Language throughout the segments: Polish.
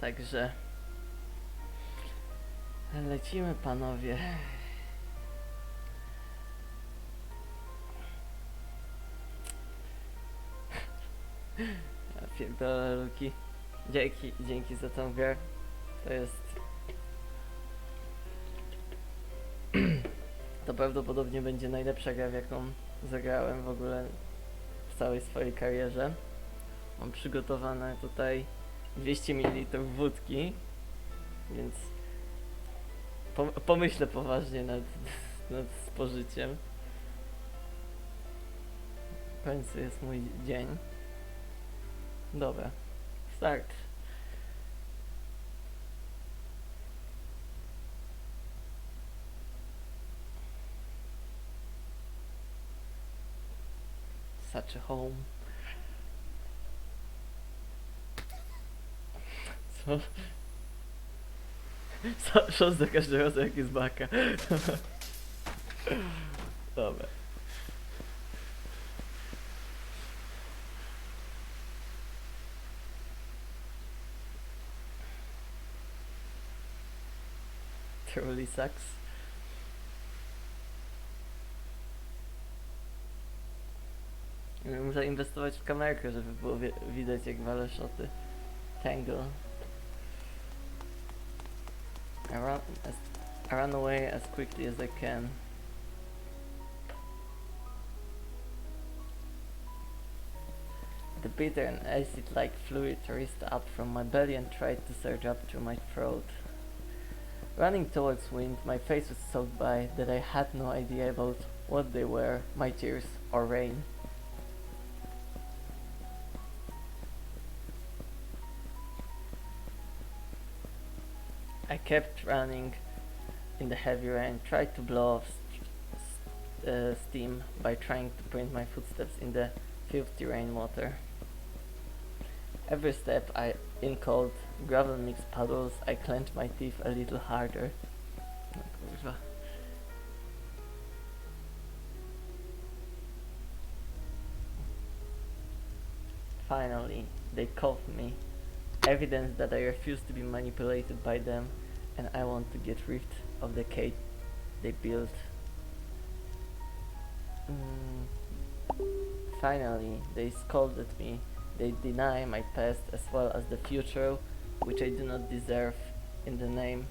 Także lecimy, panowie. Ja pierdolę, Luki. Dzięki za tą grę. To jest... To prawdopodobnie będzie najlepsza gra, w jaką zagrałem w ogóle w całej swojej karierze. Mam przygotowane tutaj 200 ml wódki, więc pomyślę poważnie nad spożyciem. W końcu jest mój dzień. Dobra, start. Such a home. Co? Szos za każdego razu jak jest baka. Dobra. Truly sucks. Muszę inwestować w kamerkę, żeby było widać jak walę szoty. Tangle. I run away as quickly as I can. The bitter and acid-like fluid raced up from my belly and tried to surge up through my throat. Running towards wind, my face was soaked by that I had no idea about what they were, my tears or rain. I kept running in the heavy rain, tried to blow off steam by trying to print my footsteps in the filthy rainwater. Every step in cold, gravel-mixed puddles, I clenched my teeth a little harder. No kurwa. Finally, they caught me. Evidence that I refuse to be manipulated by them, and I want to get rid of the cage they built. Finally, they scolded me. They deny my past as well as the future, which I do not deserve, in the name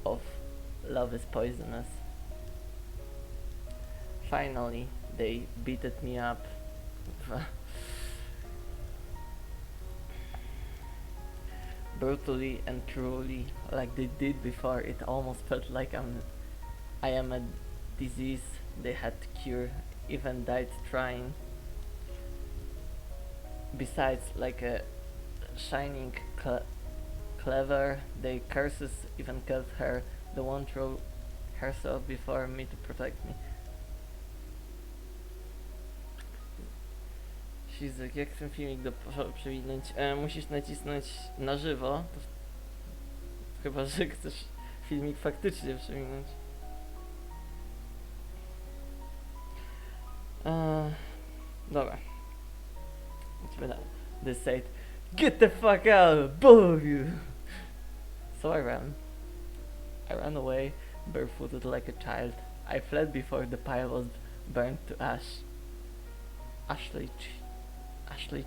of love is poisonous. Finally, they beated me up. Brutally and cruelly, like they did before. It almost felt like I am a disease they had to cure, even died trying. Besides, like a shining clever, their curses even killed her, the one threw herself before me to protect me. Ślizek, jak ten filmik przewinąć? Musisz nacisnąć na żywo, chyba że chcesz filmik faktycznie przewinąć. Dobra. They said, "Get the fuck out, both of you!" So I ran. I ran away, barefooted like a child. I fled before the pile was burned to ash. Ashley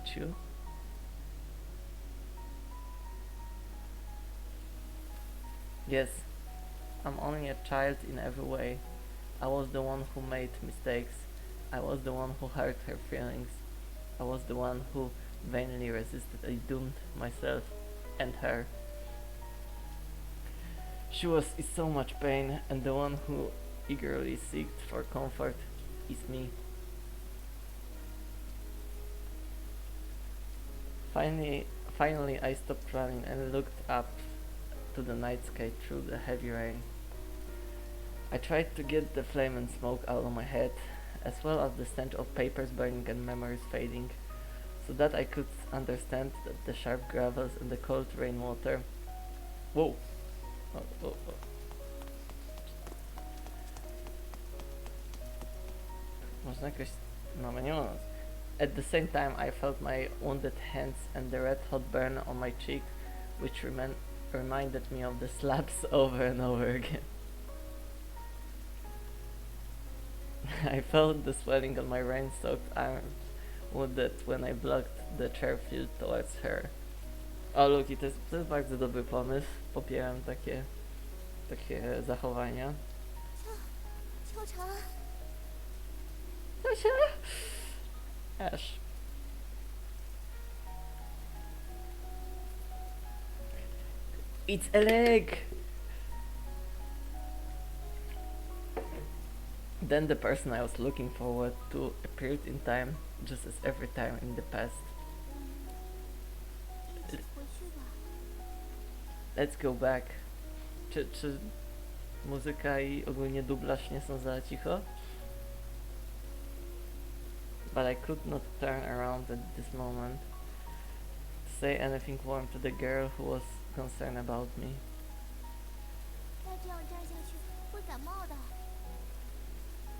Chu? Yes, I'm only a child in every way. I was the one who made mistakes. I was the one who hurt her feelings. I was the one who vainly resisted. I doomed myself and her. She was in so much pain, and the one who eagerly seeked for comfort is me. Finally I stopped running and looked up to the night sky through the heavy rain. I tried to get the flame and smoke out of my head, as well as the stench of papers burning and memories fading, so that I could understand that the sharp gravels and the cold rainwater. Whoa! Oh. Można jakoś... No, nie ma. At the same time, I felt my wounded hands and the red hot burn on my cheek, which reminded me of the slaps over and over again. I felt the swelling on my rain-soaked arms, wounded when I blocked the chair field towards her. O, Luki, to jest bardzo dobry pomysł. Popieram takie zachowania. Tosia! Aż. It's a leg! Then the person I was looking forward to appeared in time, just as every time in the past. Let's go back. Czy muzyka i ogólnie dublaż nie są za cicho? But I could not turn around at this moment to say anything warm to the girl who was concerned about me.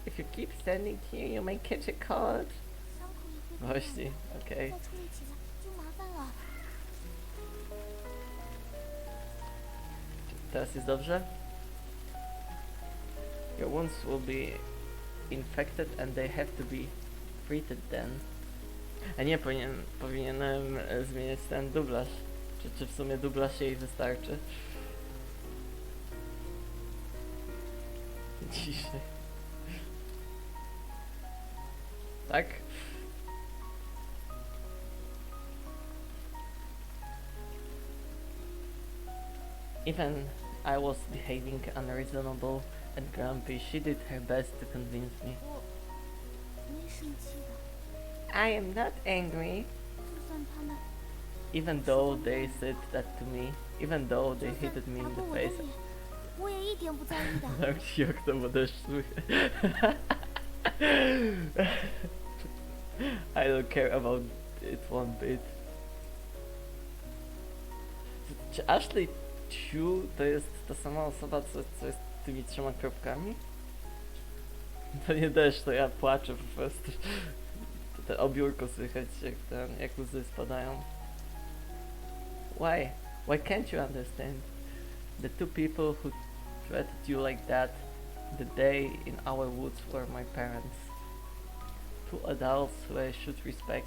If you keep standing here, you may catch a cold. Właśnie, okej. Teraz jest dobrze? Your wounds will be infected and they have to be treated then. A nie, powinienem zmieniać ten dublaż. Czy w sumie dublaż jej wystarczy? Dzisiaj. Tak? Even I was behaving unreasonable and grumpy, she did her best to convince me. I am not angry. Even though they said that to me, even though they hit me in the face. Jak to bo deszcz I don't care about it one bit. Czy Ashley Chu to jest ta sama osoba, co jest tymi 3 kropkami? To nie deszcz, to ja płaczę po prostu. To obiórko słychać, jak łzy spadają. Why? Why can't you understand? The two people who treated you like that the day in our woods were my parents. Two adults who I should respect,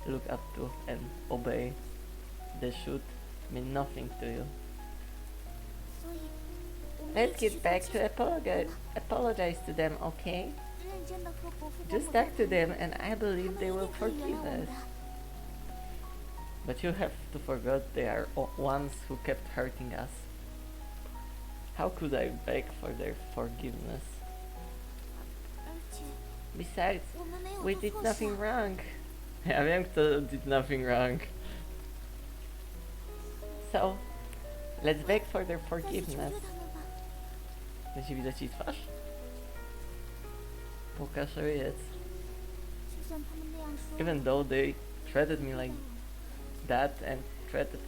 look up to and obey. They should mean nothing to you. Let's get back to apologize to them, okay? Just talk to them and I believe they will forgive us. But you have to forget they are ones who kept hurting us. How could I beg for their forgiveness? Besides, we did nothing wrong. Ja wiem, kto did nothing wrong. So, let's beg for their forgiveness. Będzie widać jej twarz? Pokaż ryjec. Even though they treated me like that and treated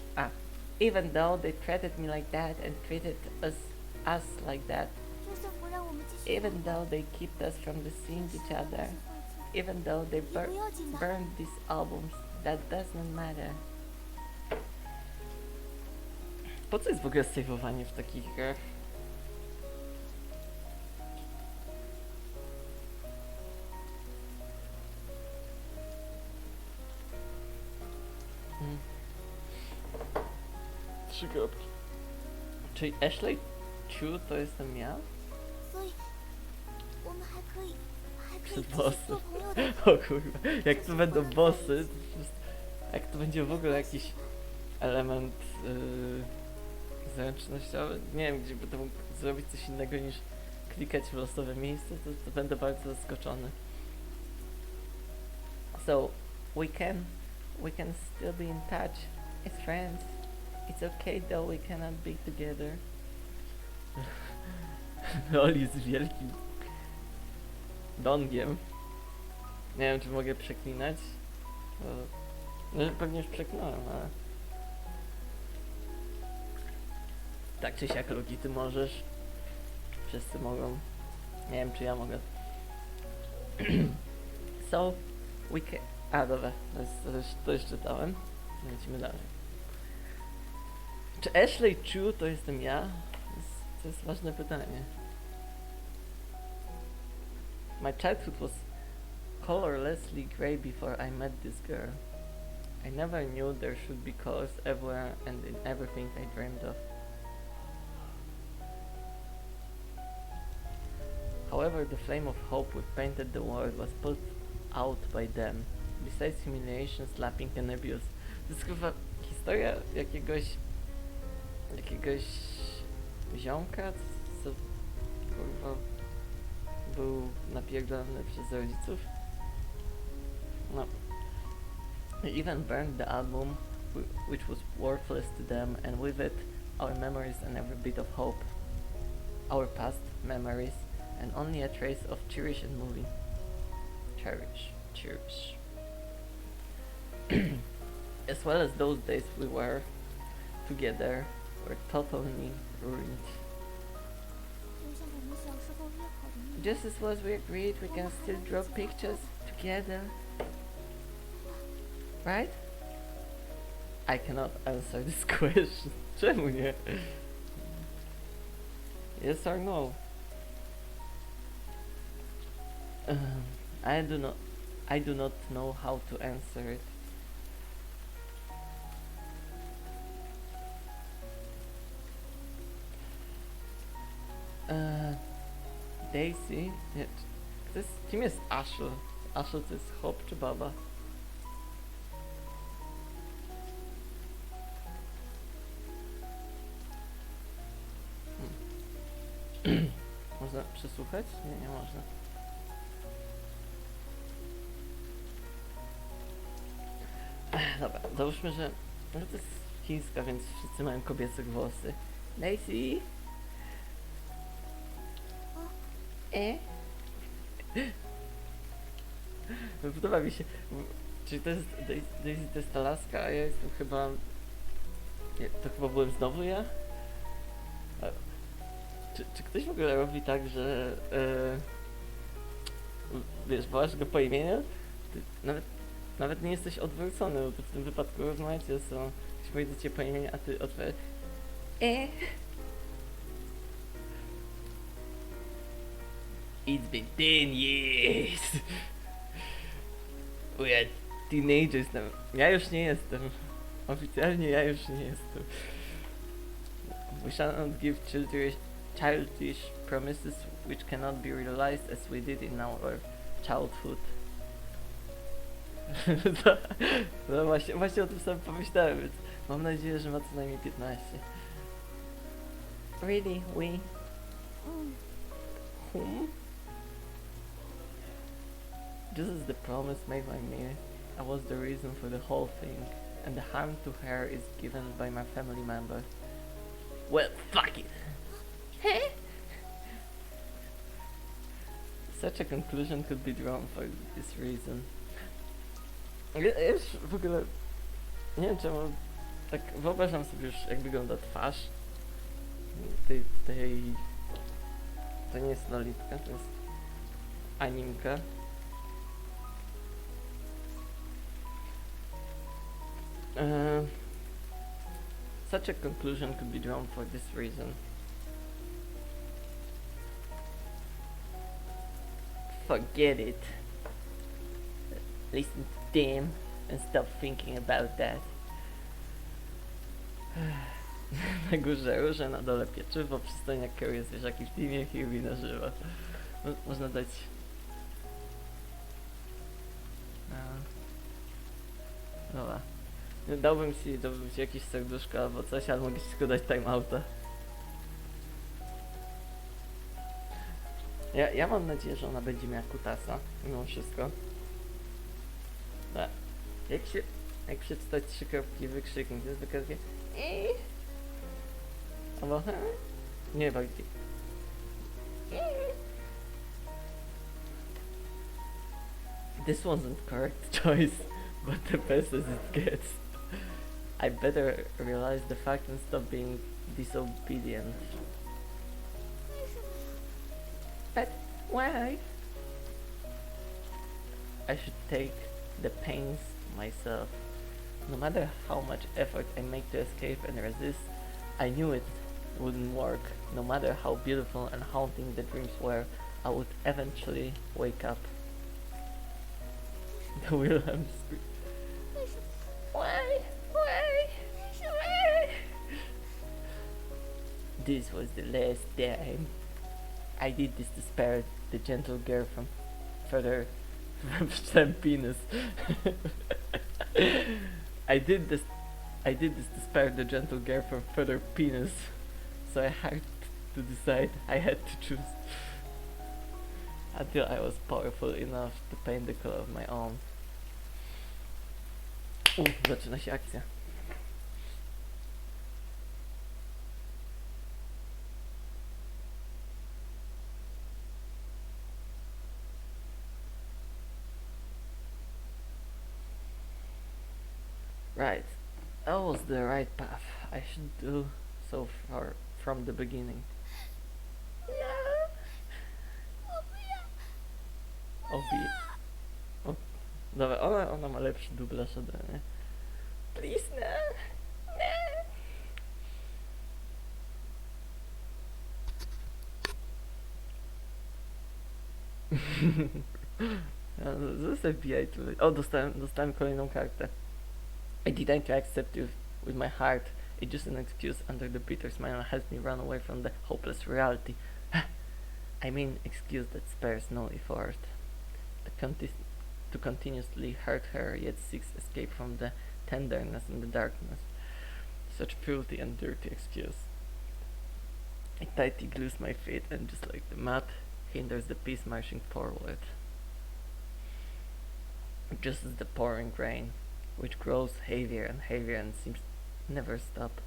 even though they treated me like that and treated us like that, even though they kept us from seeing each other, even though they burned these albums, that does not matter. Po co jest w ogóle save'owanie w takich grach? Trzy kropki. Czyli Ashley Chu to jestem ja? Przed bossy. O kurwa, jak to będą bossy, jak to będzie w ogóle jakiś element zręcznościowy, nie wiem, gdzie będę mógł zrobić coś innego niż klikać w losowe miejsce, to będę bardzo zaskoczony. So, we can still be in touch as friends. It's okay though we cannot be together. Oli z wielkim dongiem. Nie wiem, czy mogę przeklinać. No, pewnie już przeklinałem, ale... Tak czy siak, Luki, ty możesz. Wszyscy mogą. Nie wiem, czy ja mogę. So, A, dobra, to już czytałem. Lecimy dalej. Czy Ashley Chu to jestem ja? To jest ważne pytanie. My childhood was colorlessly grey before I met this girl. I never knew there should be colors everywhere and in everything I dreamed of. However, the flame of hope which painted the world was put out by them. Besides humiliation, slapping and abuse. To jest chyba historia jakiegoś ziomka, co kurwa był napierdolony przez rodziców. No. They even burned the album, which was worthless to them, and with it, our memories and every bit of hope. Our past memories, and only a trace of cherish and moving. Cherish. As well as those days we were together, were totally ruined. Just as was we agreed, we can still draw pictures together. Right? I cannot answer this question. Czemu nie? Yes or no? I do not know how to answer it. Daisy? Nie, kim jest Ashley? Ashley to jest hop czy baba? Można przesłuchać? Nie można. Dobra, załóżmy, że to jest chińska, więc wszyscy mają kobiece włosy. Daisy? Podoba mi się. Czyli to jest Daisy, to jest ta laska, a ja jestem chyba... To chyba byłem znowu ja? Czy ktoś w ogóle robi tak, że wiesz, wołasz go po imieniu? Ty nawet nie jesteś odwrócony, bo w tym wypadku rozmawiacie, są pojedziecie po imieniu, a ty otwierasz It's been 10 years. We are teenagers now. Ja już nie jestem. Oficjalnie ja już nie jestem. We shall not give childish promises which cannot be realized as we did in our childhood. No właśnie o tym sam pomyślałem, więc mam nadzieję, że ma co najmniej 15. Really? We? Just as the promise made by me, I was the reason for the whole thing, and the harm to her is given by my family member. Well, fuck it! Such a conclusion could be drawn for this reason. Ja już w ogóle nie wiem czemu, tak wyobrażam sobie już jak wygląda twarz tej to nie jest lolitka, to jest animka. Such a conclusion could be drawn for this reason. Forget it. Listen to them and stop thinking about that. Na górze róże, na dole pieczywo, Przystojniak Carry'uje zwierzaki w Teamie, Hirvi na żywo. Można dać... Dobra. Dałbym ci jakieś serduszko albo coś, ale mogę ci tylko dać timeouta. Ja mam nadzieję, że ona będzie miała kutasa, mimo wszystko. Tak. Jak przeczytać 3 kropki wykrzyknik, to jest wykrzyknik. Albo nie bardziej. This wasn't correct choice, but the best as it gets. I better realize the fact and stop being disobedient. But why? I should take the pains myself. No matter how much effort I make to escape and resist, I knew it wouldn't work. No matter how beautiful and haunting the dreams were, I would eventually wake up. The Wilhelm scream. Why? Why? Why? This was the last time. I did this to spare the gentle girl from further from penis. I did this to spare the gentle girl from further penis. So I had to decide. I had to choose. Until I was powerful enough to paint the color of my own. Zaczyna się akcja. Right, that was the right path. I should do so far from the beginning. O, dobra, ona ma lepszy dublaż ode mnie. Please, no. No. Zabijaj tutaj. O, dostałem kolejną kartę. I decided to accept you with my heart. It's just an excuse under the bitter smile helps me run away from the hopeless reality. I mean, excuse that spares no effort. To continuously hurt her, yet seeks escape from the tenderness in the darkness. Such cruelty and dirty excuse. I tightly glues my feet, and just like the mat, hinders the peace marching forward. Just as the pouring rain, which grows heavier and heavier and seems never stop.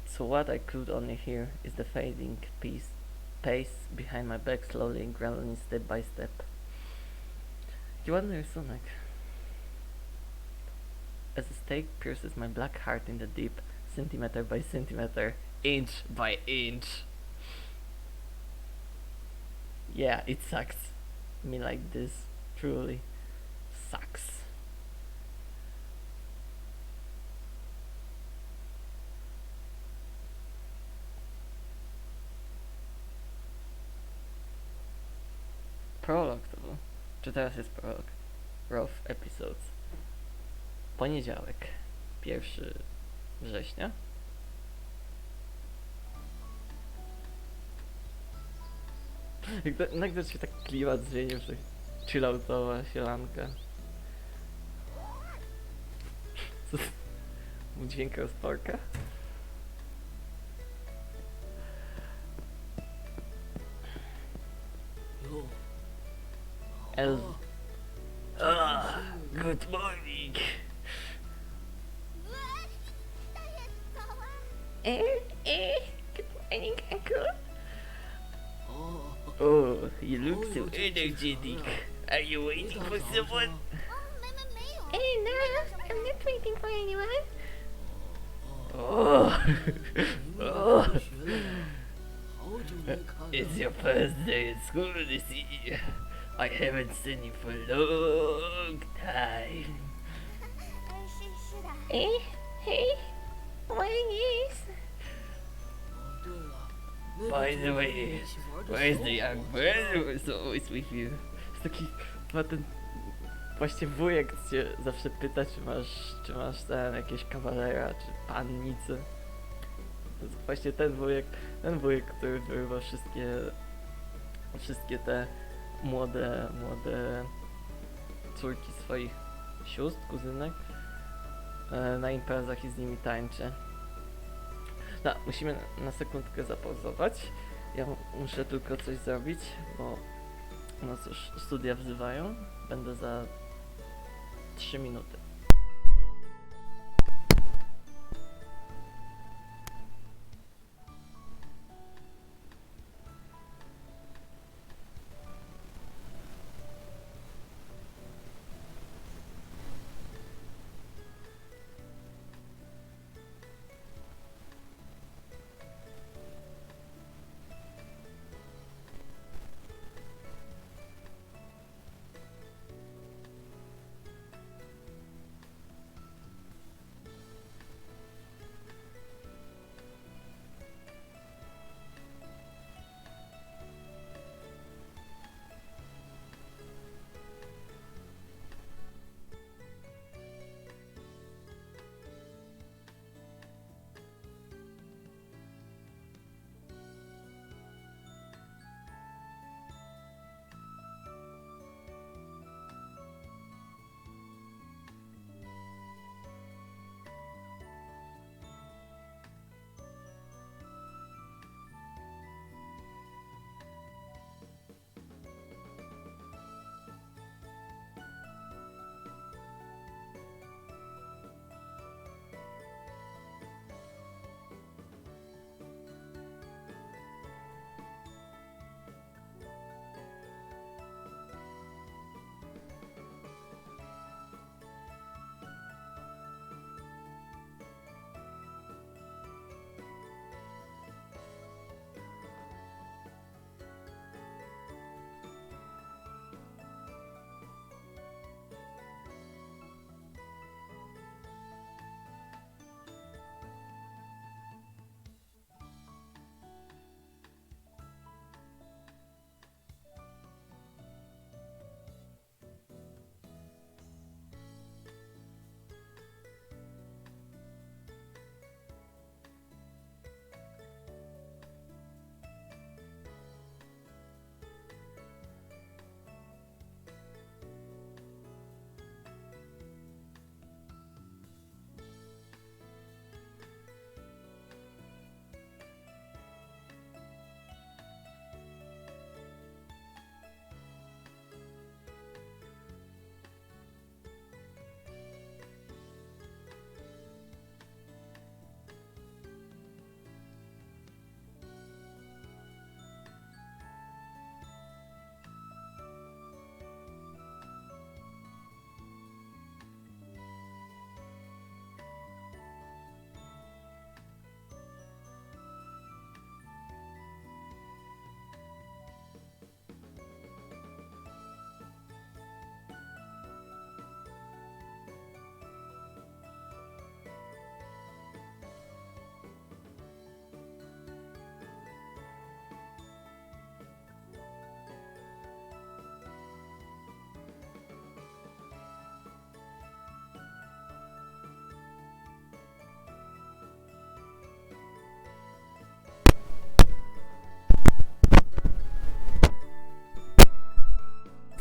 So what I could only hear is the fading pace behind my back, slowly and gradually, step by step. Jaki ładny rysunek. As a stake pierces my black heart in the deep, centimeter by centimeter, inch by inch. Yeah, it sucks. Me like this, truly sucks. Prolog to był. Czy teraz jest prolog? Rough Episodes. Poniedziałek. 1 września. Nagle się tak klimat zmienił, że chilloutowa sielanka. Co? Dźwięk rozporka? Good morning. Good morning, uncle. Oh, you look so energetic. Are you waiting for someone? No, I'm not waiting for anyone. It's your first day at school this year. I haven't seen you for a long time. Hey, what is? By the way, where's the young brother who's always with you? Jest taki chyba ten właśnie wujek cię zawsze pyta, czy masz ten jakieś kawalera, czy pannicę. To jest właśnie ten wujek, który wyrywa wszystkie te młode córki swoich sióstr, kuzynek na imprezach i z nimi tańczy. No, musimy na sekundkę zapauzować. Ja muszę tylko coś zrobić, bo nas już studia wzywają. Będę za 3 minuty.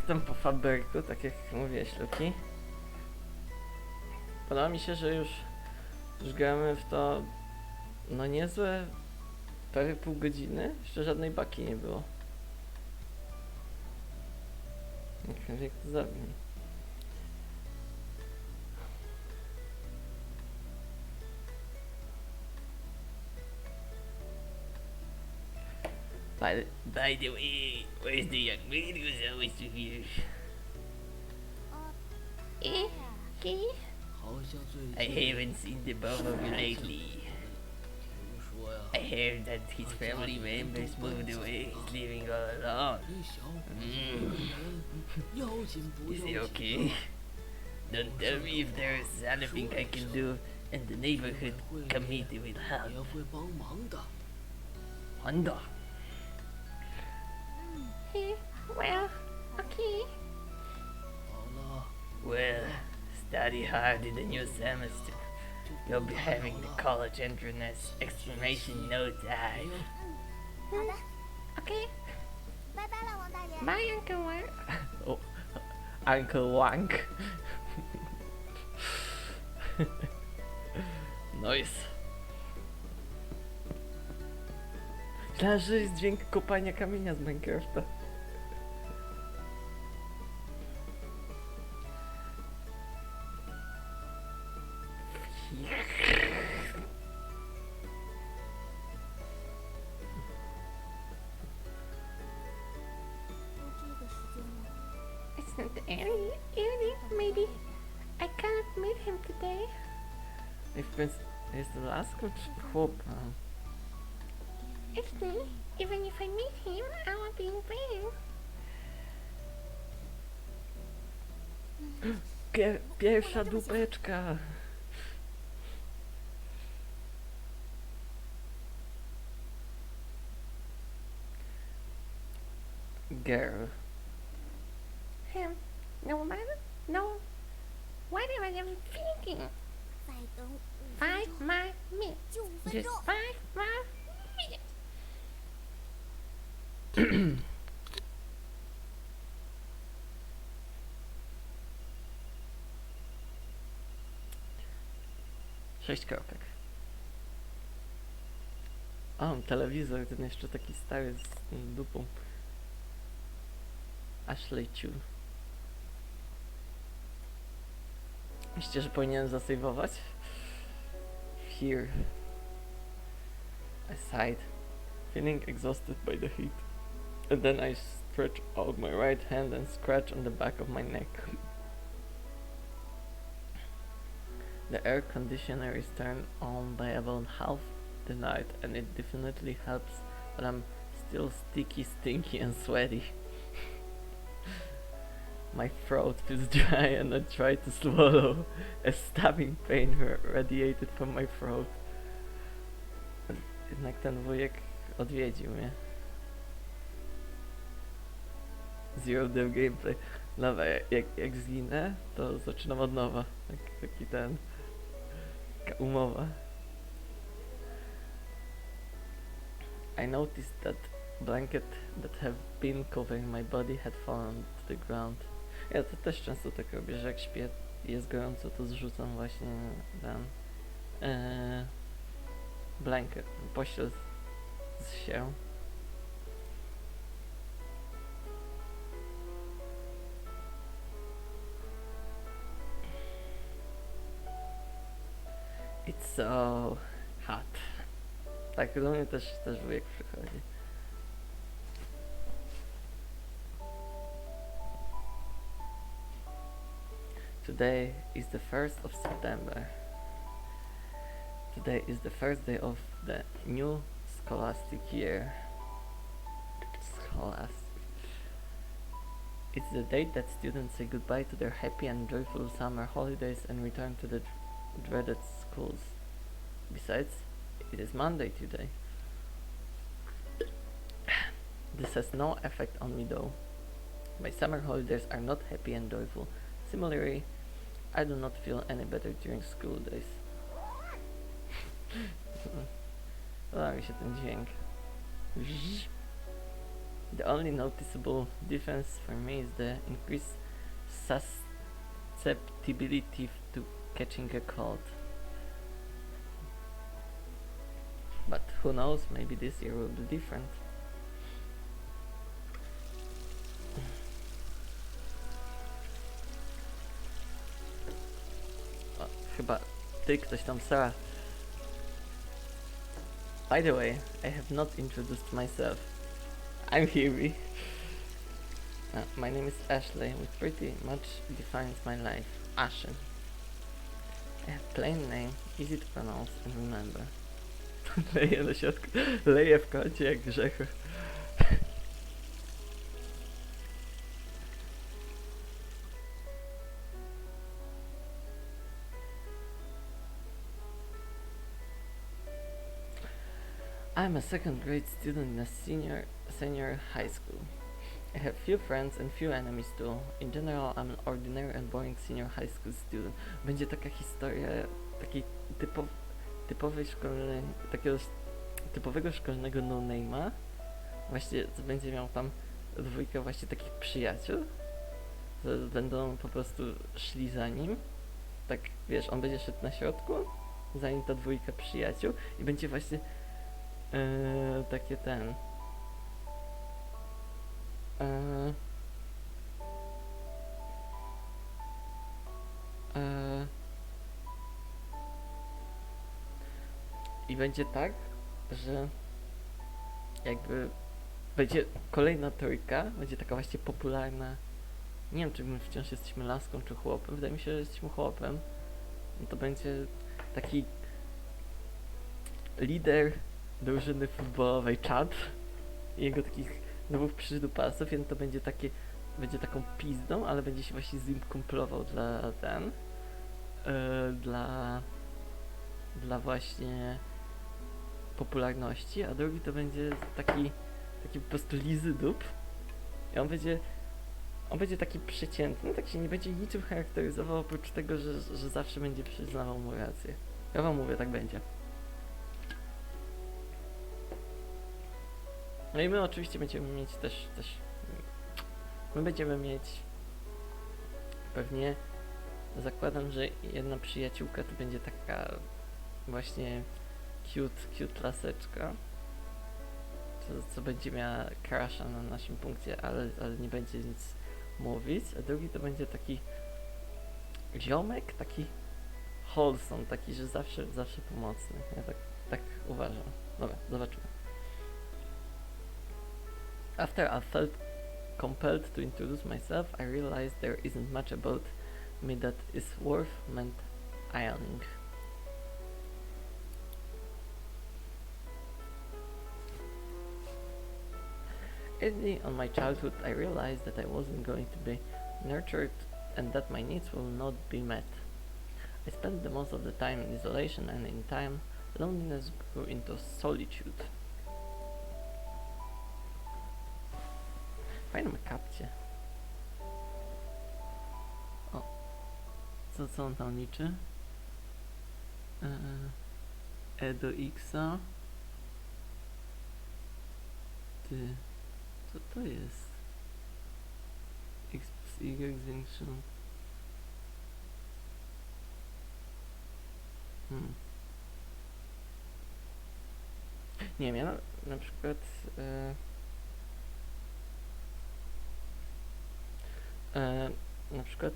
jestem po faberku, tak jak mówiłeś, Luki. Podoba mi się, że już gramy w to, no niezłe, prawie pół godziny. Jeszcze żadnej baki nie było. Jak to zabij. By the way, where's the young man who's always with you? I haven't seen the both of you lately. I heard that his family members moved away. He's living all alone. Is he okay? Don't tell me if there's anything I can do, and the neighborhood committee will help. Honda. Well, okay. Well, study hard in the new semester. You'll be having the college entrance examination in no time. Okay. Bye-bye 了，王大爷。 Bye, Uncle Wank. Oh, Uncle Wank. Nice. Myślałem, że jest dźwięk kopania kamienia z Minecrafta. It's not Annie, maybe. I can't meet him today. Jest to laską czy chłopem? It's me. Even if I meet him, I won't be in vain. Pierwsza dupeczka. Girl. Him. No matter. No. What am I even thinking? 5 more minutes. Just 5 more minutes. Sześć kropek. O, telewizor, ten jeszcze taki stary z tą dupą. Ashley Chu. Myślicie, że powinienem zasejwować? Here. I sighed, feeling exhausted by the heat. And then I stretched out my right hand and scratched on the back of my neck. The air conditioner is turned on by about half the night and it definitely helps, but I'm still sticky, stinky and sweaty. My throat feels dry and I try to swallow. A stabbing pain radiated from my throat. Jednak ten wujek odwiedził mnie. Zero dev gameplay. Dobra, jak zginę, to zaczynam od nowa. Taki ten... Taka umowa. I noticed that blanket that have been covering my body had fallen to the ground. Ja to też często tak robię, że jak śpię i jest gorąco, to zrzucam właśnie ten blanket, pościel się. It's so hot. Tak, do mnie też wujek przychodzi. Today is the 1st of September. Today is the first day of the new scholastic year. It's the date that students say goodbye to their happy and joyful summer holidays and return to the dreaded schools. Besides, it is Monday today. This has no effect on me though. My summer holidays are not happy and joyful. Similarly, I do not feel any better during school days. Podoba mi się ten dźwięk. The only noticeable difference for me is the increased susceptibility to catching a cold. But who knows, maybe this year will be different. O, chyba ty, ktoś tam Sarah. By the way, I have not introduced myself. I'm Hirvi. My name is Ashley, which pretty much defines my life. Ashen. I have plain name, easy to pronounce and remember. Leję na środku, leję w kącie jak grzechu. I'm a second grade student in a senior high school. I have few friends and few enemies too. In general, I'm an ordinary and boring senior high school student. Będzie taka historia takiej typowej szkolnej, takiego typowego szkolnego no-name'a. Właśnie będzie miał tam dwójkę właśnie takich przyjaciół, co będą po prostu szli za nim. Tak, wiesz, on będzie szedł na środku, za nim ta dwójka przyjaciół i będzie właśnie takie ten i będzie tak, że jakby będzie kolejna trójka, będzie taka właśnie popularna. Nie wiem, czy my wciąż jesteśmy laską czy chłopem. Wydaje mi się, że jesteśmy chłopem. No to będzie taki lider drużyny futbolowej Chad i jego takich nowych przydupasów. Jeden to będzie takie, będzie taką pizdą, ale będzie się właśnie z nim kumplował dla dla właśnie popularności, a drugi to będzie taki po prostu lizy dup i on będzie taki przeciętny, tak się nie będzie niczym charakteryzował oprócz tego, że zawsze będzie przyznawał mu rację. Ja wam mówię, tak będzie. No i my oczywiście będziemy mieć też my będziemy mieć pewnie, zakładam, że jedna przyjaciółka to będzie taka właśnie cute laseczka, co będzie miała crusha na naszym punkcie, ale nie będzie nic mówić, a drugi to będzie taki ziomek, taki wholesome, taki, że zawsze pomocny. Ja tak uważam. Dobra, zobaczymy. After I felt compelled to introduce myself, I realized there isn't much about me that is worth mentioning. Early on my childhood, I realized that I wasn't going to be nurtured and that my needs will not be met. I spent the most of the time in isolation, and in time, loneliness grew into solitude. Fajne ma kapcie. O, co on tam liczy? E do X-a. Ty, co to jest? X plus Y zwiększą. Nie wiem, ja na przykład na przykład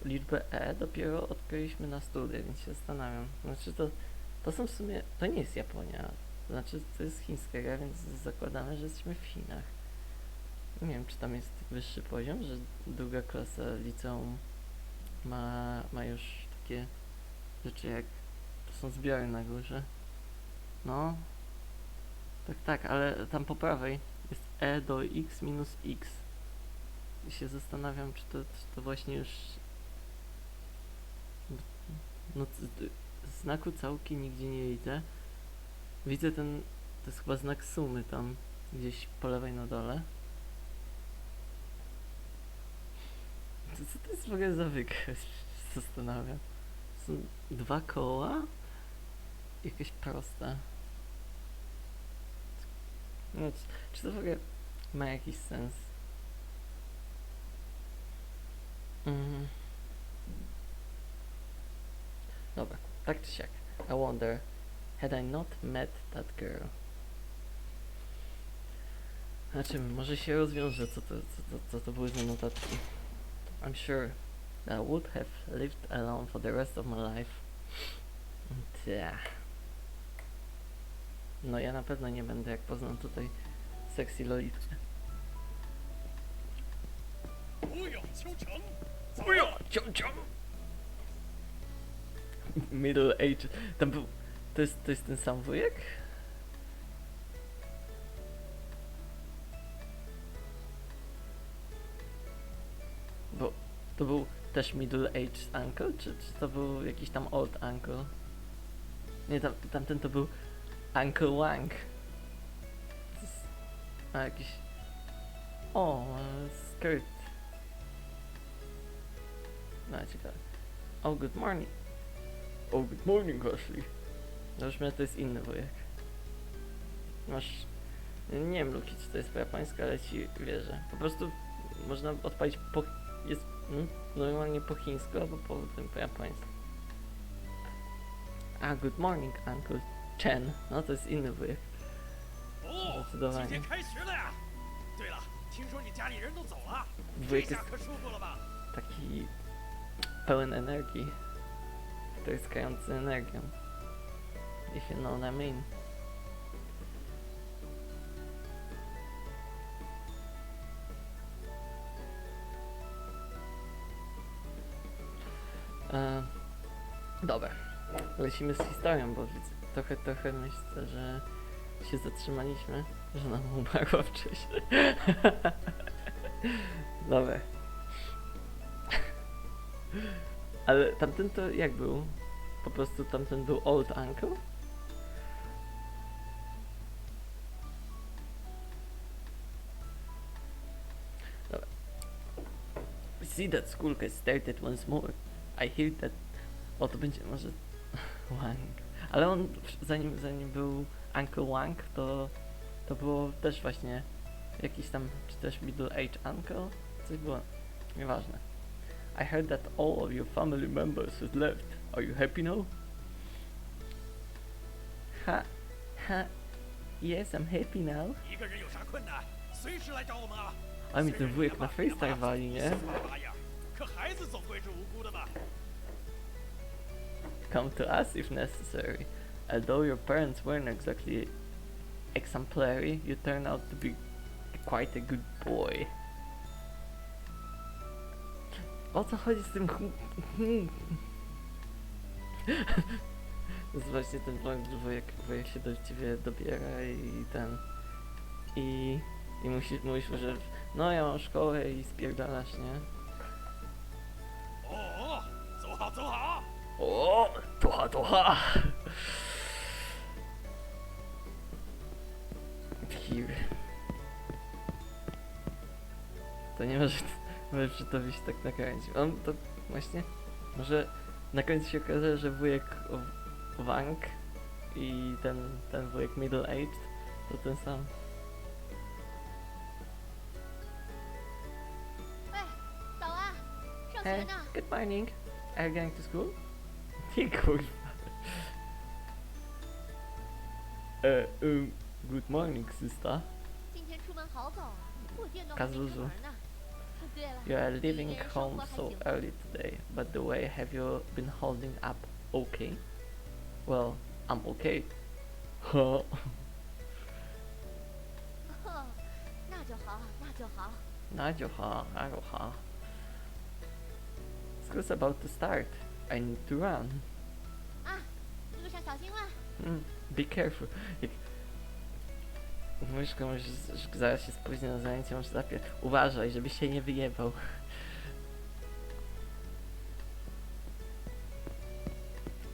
liczbę E dopiero odkryliśmy na studiach, więc się zastanawiam. Znaczy to są w sumie, to nie jest Japonia, to znaczy to jest chińska gra, więc zakładamy, że jesteśmy w Chinach. Nie wiem, czy tam jest wyższy poziom, że druga klasa liceum ma już takie rzeczy jak, to są zbiory na górze. No, tak, ale tam po prawej jest E do X minus X. I się zastanawiam, czy to właśnie już... No, znaku całki nigdzie nie widzę. Widzę to jest chyba znak sumy tam, gdzieś po lewej na dole. Co to jest w ogóle za wykres? Zastanawiam. Są dwa koła? Jakieś proste. No, czy to w ogóle... Ma jakiś sens. Mhm. Dobra, tak czy siak. I wonder, had I not met that girl? Znaczy, może się rozwiąże, co to były za notatki. I'm sure that I would have lived alone for the rest of my life. No ja na pewno nie będę, jak poznam tutaj sexy lolitkę. Cią. Middle age. Tam był... To jest ten sam wujek? Bo to był też middle age uncle? Czy to był jakiś tam old uncle? Nie, tamten to był Uncle Wang. A jakiś... O, skirt. No, ciekawe. Oh, good morning. Oh, good morning, Ashley. No już mnie to jest inny wujek. Masz... Nie wiem, Luki, czy to jest po japońsku, ale ci wierzę. Po prostu można odpalić po... Jest normalnie po chińsku, albo po japońsku. A, good morning, Uncle Chen. No to jest inny wujek. Zdecydowanie. Wujek jest taki pełen energii. Tryskający energią. If you know what I mean. Dobra. Lecimy z historią, bo trochę myślę, że się zatrzymaliśmy, że nam umarła wcześniej. Dobra. Ale tamten to jak był? Po prostu tamten był old uncle? Dobra. We see that school has started once more. I hear that... O, to będzie może... Wang. Ale on, zanim był Uncle Wang, to było też właśnie jakiś tam, czy też middle age uncle? Coś było, nieważne. I heard that all of your family members has left. Are you happy now? Ha, yes, I'm happy now. A mi ten wujek na FaceTime wali, nie? Come to us if necessary. Although your parents weren't exactly exemplary, you turned out to be quite a good boy. O co chodzi z tym To jest właśnie ten błąd, że wujek się do ciebie dobiera i ten... I mówisz, że no ja mam szkołę i spierdalasz, nie? O, toha! Hirvi. To nie może przy tobie się tak nakręcił. On to właśnie... Może na końcu się okaże, że wujek Wang i ten wujek middle aged to ten sam. Hey, good morning. Are you going to school? Ty kurwa. Good morning, sister. Kazuzu. You are leaving home so early today, but the way have you been holding up? Okay? Well, I'm okay. Huh? School's about to start. I need to run. Be careful. Mówisz komuś, że zaraz się spóźni na zajęcie, masz zapię. Uważaj, żeby się nie wyjebał.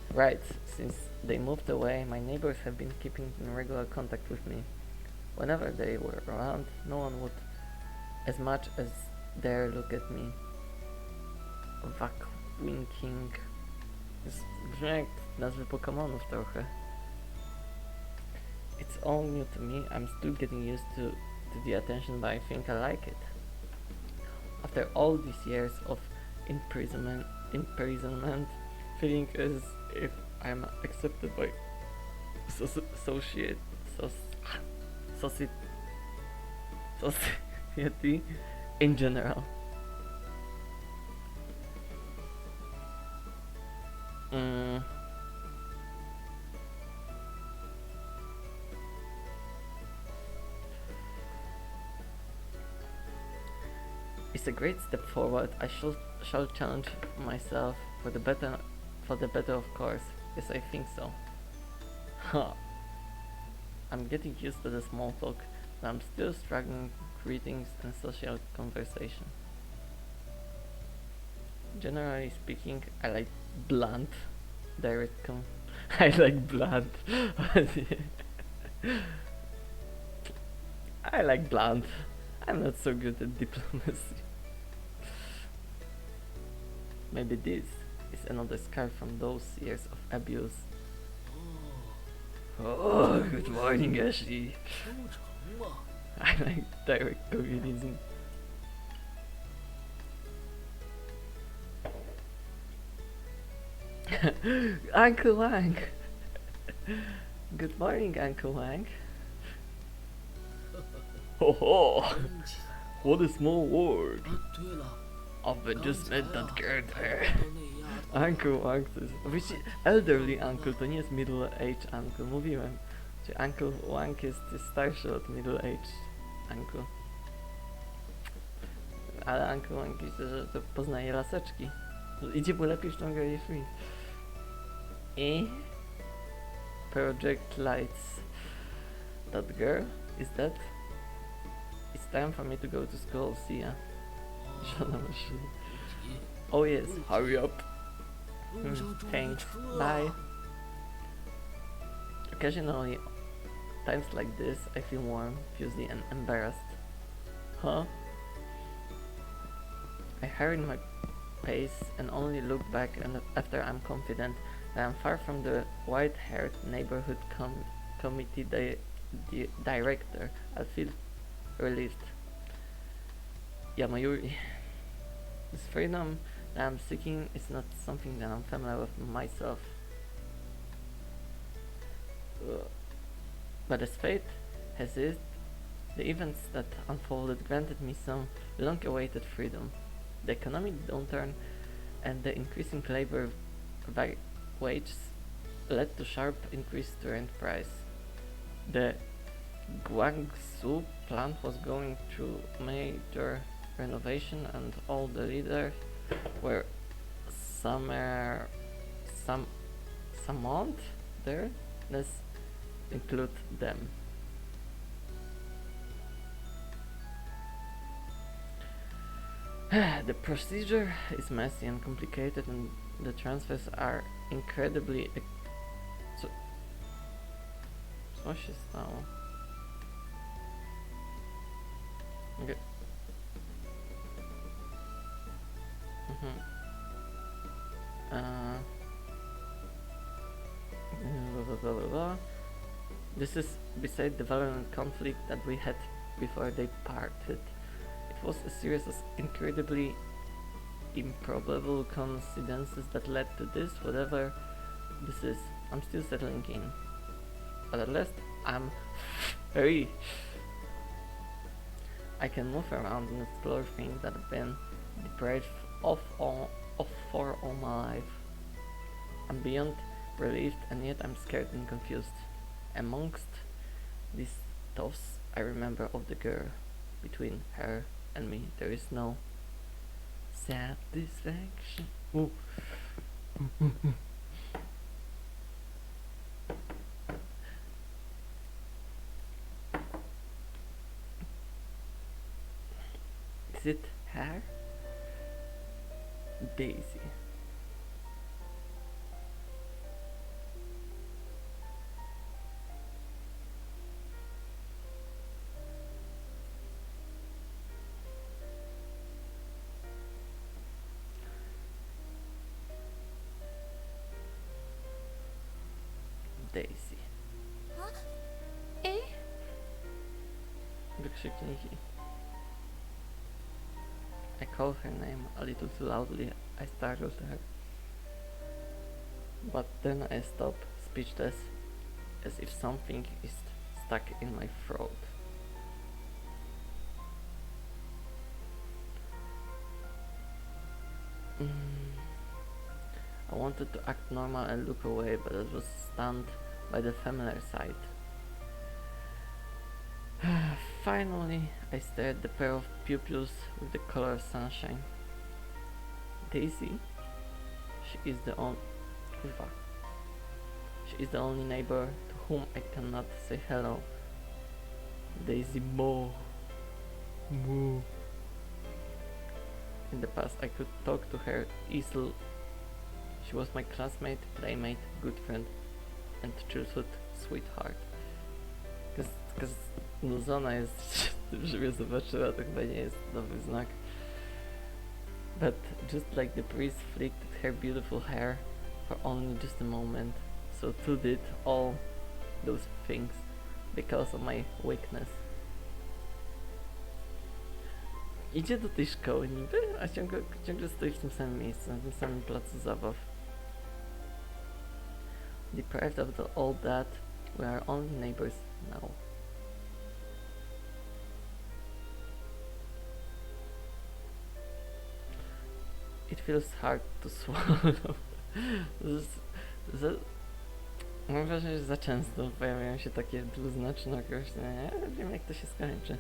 Right, since they moved away, my neighbors have been keeping in regular contact with me. Whenever they were around, no one would as much as dare look at me. Winking. Brzmi jak nazwy Pokemonów trochę. It's all new to me. I'm still getting used to to the attention, but I think I like it. After all these years of imprisonment, feeling as if I'm accepted by society, society in general. Mm. It's a great step forward. I shall challenge myself for the better, of course. Yes, I think so. Huh. I'm getting used to the small talk, but I'm still struggling with greetings and social conversation. Generally speaking, I like blunt, direct I like blunt. I like blunt. I'm not so good at diplomacy. Maybe this is another scar from those years of abuse. Oh, good morning, Ashley. I like direct communism. Uncle Wang. Good morning, Uncle Wang. Ho ho! What a small world. I've just met that girl there. Uncle Wang to jest... Wiecie, elderly uncle to nie jest middle age uncle, mówiłem. Czyli Uncle Wang jest starszy od middle age uncle. Ale Uncle Wang pisze, że to poznaje laseczki. Idzie mu lepiej w tą grę niż mi. I... Project Lights. That girl? Is that? It's time for me to go to school, see ya. Żona maszyny. Oh yes, hurry up. Thanks, bye. Occasionally, times like this, I feel warm, fuzzy and embarrassed. Huh? I hurry my pace and only look back and after I'm confident that I'm far from the white-haired neighborhood committee director. I feel relieved. Yamayuri. This freedom that I'm seeking is not something that I'm familiar with myself. But as fate has it, the events that unfolded granted me some long-awaited freedom. The economic downturn and the increasing labor wages led to sharp increase to rent price. The Guangzhou plant was going through major renovation and all the leaders were summoned there. Let's include them. The procedure is messy and complicated and the transfers are incredibly co się stało? Okay. Blah, blah, blah. This is beside the violent conflict that we had before they parted. It was a series of incredibly improbable coincidences that led to this, whatever this is. I'm still settling in. But at least I'm free. I can move around and explore things that have been deprived of for all my life. I'm beyond relieved and yet I'm scared and confused. Amongst these thoughts I remember of the girl. Between her and me there is no satisfaction. Ooh. Is it her? Daisy. Daisy. Huh? Eh? Good wykrzykniki. I called her name a little too loudly. I startled her. But then I stopped, speechless, as if something is stuck in my throat. I wanted to act normal and look away, but I was stunned by the familiar sight. Finally, I stared at the pair of pupils with the color of sunshine. Daisy? She is the only... She is the only neighbor to whom I cannot say hello. Daisy Mo. Moo. In the past, I could talk to her easily. She was my classmate, playmate, good friend, and childhood sweetheart. Because nudzona jest tym, że mnie zobaczyła, to chyba nie jest dobry znak. But just like the breeze flicked at her beautiful hair for only just a moment, so too did all those things because of my weakness. Idzie do tej szkoły niby, a ciągle stoi w tym samym miejscu, na tym samym placu zabaw. Deprived of all that, we are only neighbors now. It feels hard to swallow. Mam wrażenie, że za często pojawiają się takie dwuznaczne określenia. Ja wiem, jak to się skończy.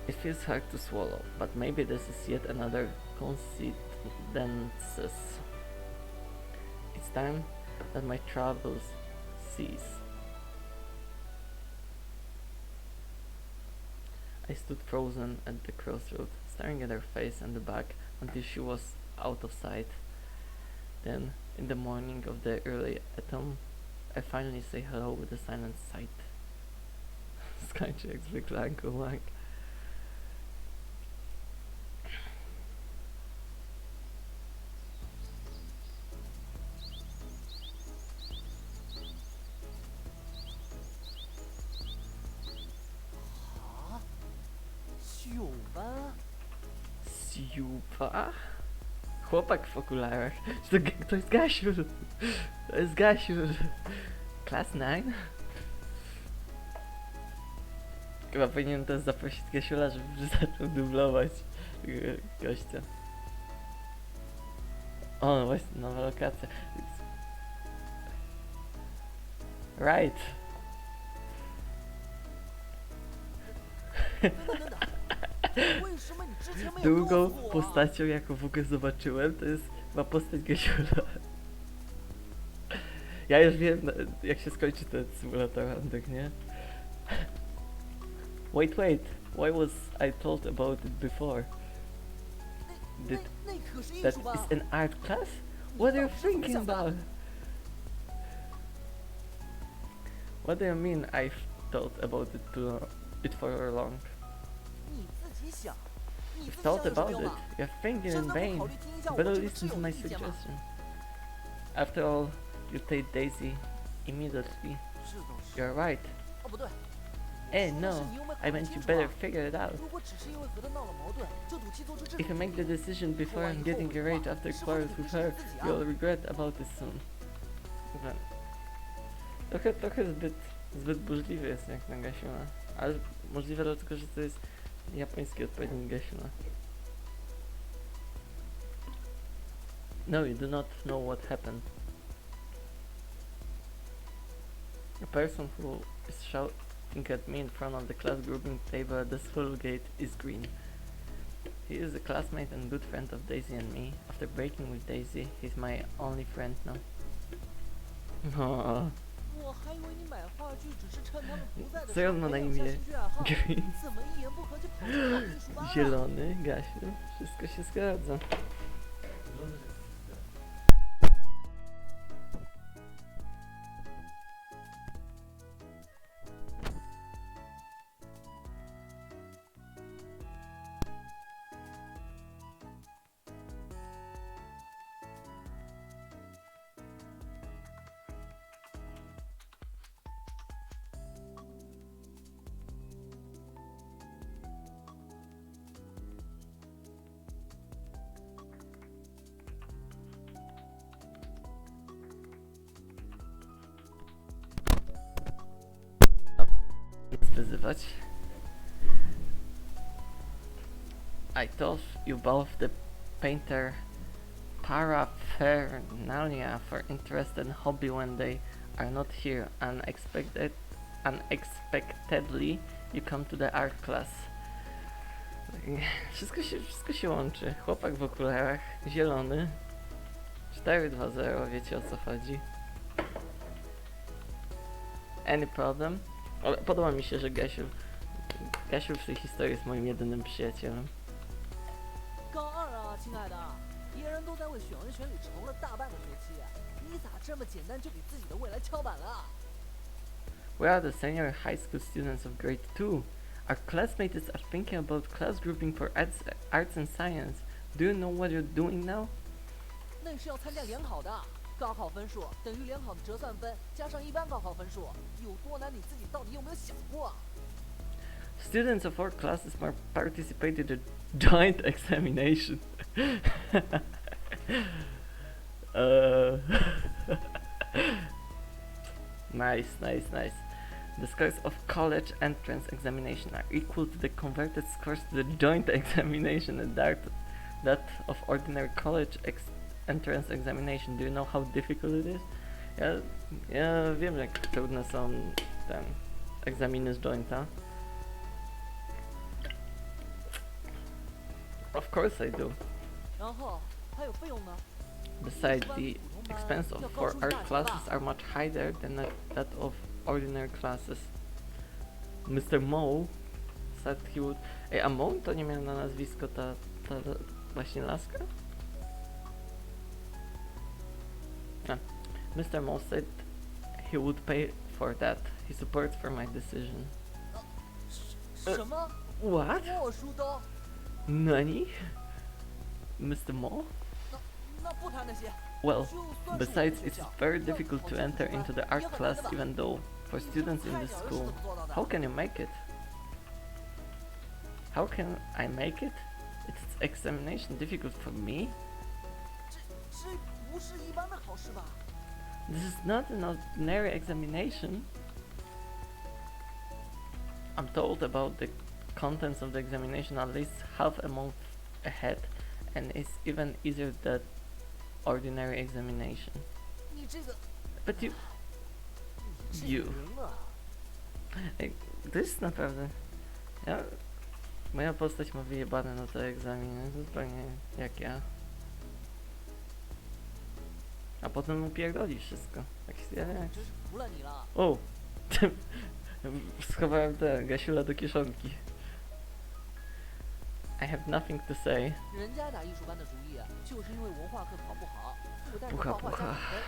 It feels hard to swallow, but maybe this is yet another coincidence. It's time that my travels cease. I stood frozen at the crossroad, staring at her face and the back until she was out of sight. Then, in the morning of the early autumn, I finally say hello with a silent sight. Skończę jak zwykle Uncle Mike. Siupa? Chłopak w okularach. To jest Gasiu. To jest Gasiu. Class 9? Chyba powinienem teraz zaprosić Gasiula, żeby zaczął dublować gościa. O, no właśnie, nowa lokacja. Right. Drugą postacią, jaką w ogóle zobaczyłem, to jest chyba postać Gasiula. Ja już wiem, jak się skończy ten symulator Hunter, nie? Wait, why was I told about it before? That is an art class? What are you thinking about? What do you mean I've thought about it for long? You've thought about it. You're thinking in vain. Better listen to my suggestion. After all, you take Daisy immediately. You're right. No, I meant you better figure it out. If you make the decision before I'm getting your rage after quarrels with her, you'll regret about it soon. Trochę zbyt burzliwy jest jak na Gasiuna, ale możliwe dlatego, że to jest japoński odpowiednik Gasiuna. No, you do not know what happened. A person who is shouting at me in front of the class grouping table at the school gate is Green. He is a classmate and good friend of Daisy and me. After breaking with Daisy, he's my only friend now. Oh. Co on ma na imię? Green. Zielony, Gasiu. Wszystko się zgadza. wyzywać. I told you both the painter paraphernalia for interest and hobby when they are not here. Unexpectedly you come to the art class. Wszystko się łączy. Chłopak w okularach, zielony. 4-2-0, wiecie o co chodzi. Any problem? Ale podoba mi się, że Gasiu w tej historii jest moim jedynym przyjacielem. 高二啊，亲爱的，别人都在为选文选理愁了大半个学期，你咋这么简单就给自己的未来敲板了？ We are the senior high school students of grade 2. Our classmates are thinking about class grouping for arts and science. Do you know what you're doing now? 那是要参加联考的，高考分数等于联考的折算分加上一般高考分数，有多难你自己到底有没有想过啊？ Students of our classes participated in a joint examination. Nice. The scores of college entrance examination are equal to the converted scores to the joint examination and that of ordinary college entrance examination. Do you know how difficult it is? Ja wiem, jak trudne są egzaminy z jointa. Of course I do. 然后还有费用呢？ Besides, the expense for art classes are much higher than that of ordinary classes. Mr. Mo said he would... Ej, a Mo to nie miała na nazwisko ta właśnie laska? Mr. Mo said he would pay for that. He supports for my decision. 什么？ What? 我书兜？ Nani? Mr. Mo? 那不谈那些。 Well, besides, it's very difficult to enter into the art class even though for students in this school. How can you make it? How can I make it? It's examination difficult for me? 这不是一般的考试吧？ This is not an ordinary examination. I'm told about the contents of the examination at least half a month ahead, and it's even easier than ordinary examination. 你这个， But you... 你这 You. 个人啊， Ej, to jest naprawdę... Moja postać ma wyjebane na te egzaminy, zupełnie jak ja. A potem mu pierdoli wszystko. Tak się ja 真是服了你了。 O! Schowałem te gasiula do kieszonki. I have nothing to say. 人家打艺术班的主意，就是因为文化课考不好，不带你不考画画不考加满分，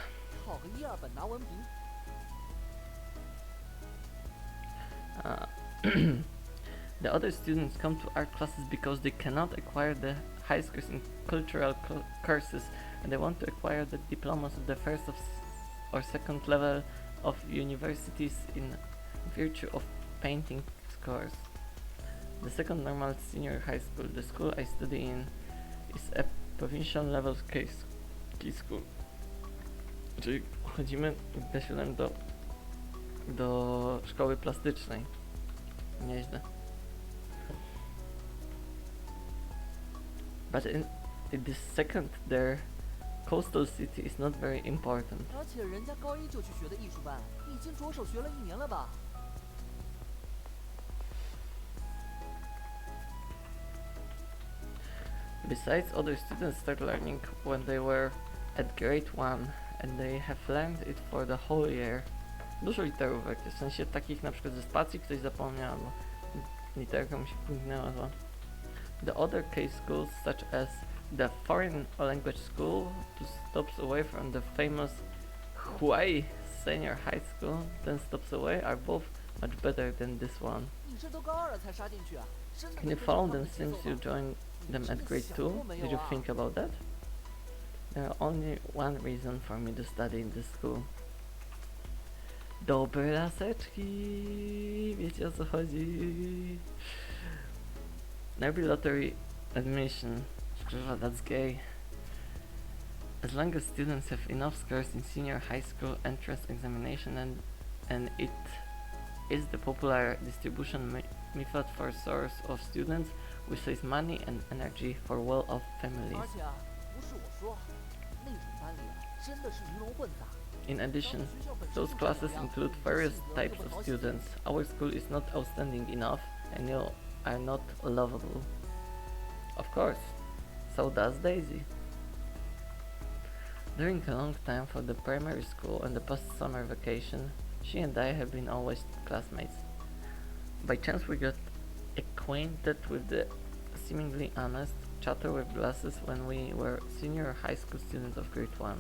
考个1、2本拿文凭。 The other students come to art classes because they cannot acquire the high scores in cultural courses, and they want to acquire the diplomas of the first or second level of universities in virtue of painting scores. The second normal senior high school, the school I study in, is a provincial level key school. Czyli chodzimy Gasiulem do szkoły plastycznej. Nieźle. But in this second, their coastal city is not very important. 而且人家高一就去学的艺术班，已经着手学了1年了吧？ Besides, other students start learning when they were at grade 1 and they have learned it for the whole year. Dużo literówek, w sensie takich na przykład ze spacji ktoś zapomniał, albo literka mu się pęknęła. The other case schools, such as the foreign language school, 2 stops away from the famous Hawaii Senior High School, 10 stops away, are both much better than this one. 你这都高2了才杀进去啊！真的 Can you follow them since you joined them at grade 2? Did you think about that? There only one reason for me to study in this school. Dobre laseczki, wiecie o co chodzi. Every lottery admission, kurwa, that's gay. As long as students have enough scores in senior high school entrance examination and it is the popular distribution method for source of students, which saves money and energy for well-off 而 families. 且啊，不是我说，那种班里啊，真的是鱼龙混杂。 In 咱们 addition, 学校本身 those 就这 classes 样， include 你这 various 性格又 types 不 of 讨喜。 students. Our school is not outstanding enough, and you are not lovable. Of course, so does Daisy. During a long time for the primary school and the post-summer vacation, she and I have been always classmates. By chance we got acquainted with the seemingly honest chatter with glasses when we were senior high school students of grade 1.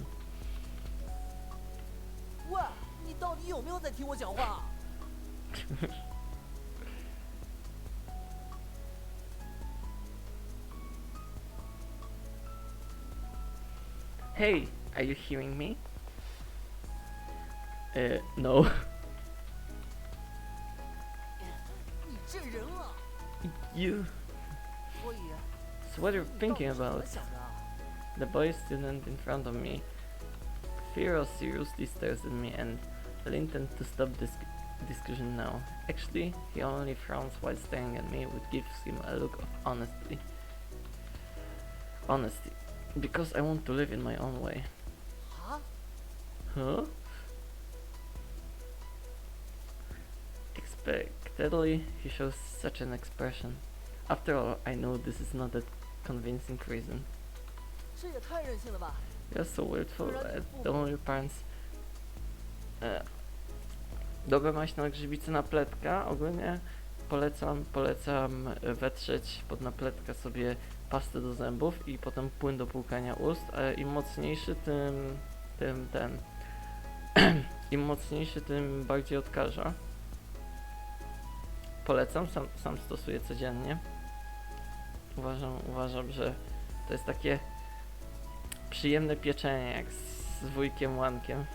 喂，你到底有没有在听我讲话？ Hey, are you hearing me? No. 你这人啊！ You. 所以， So what are you 你到底 thinking 是怎么 about? 想的啊？ The boy student in front of me seriously stares at me and I intend to stop this discussion now. Actually, he only frowns while staring at me, which gives him a look of honesty. Because I want to live in my own way. 啊？ Huh? Expectedly, he shows such an expression. After all, I know this is not a convincing reason. 这也太任性了吧！ You're so willful. Don't your parents... Dobra maśna grzybica napletka. Ogólnie polecam wetrzeć pod napletkę sobie pastę do zębów i potem płyn do płukania ust. Im mocniejszy, tym im mocniejszy, tym bardziej odkaża. Polecam, sam stosuję codziennie. Uważam, że to jest takie przyjemne pieczenie, jak z wujkiem Łankiem.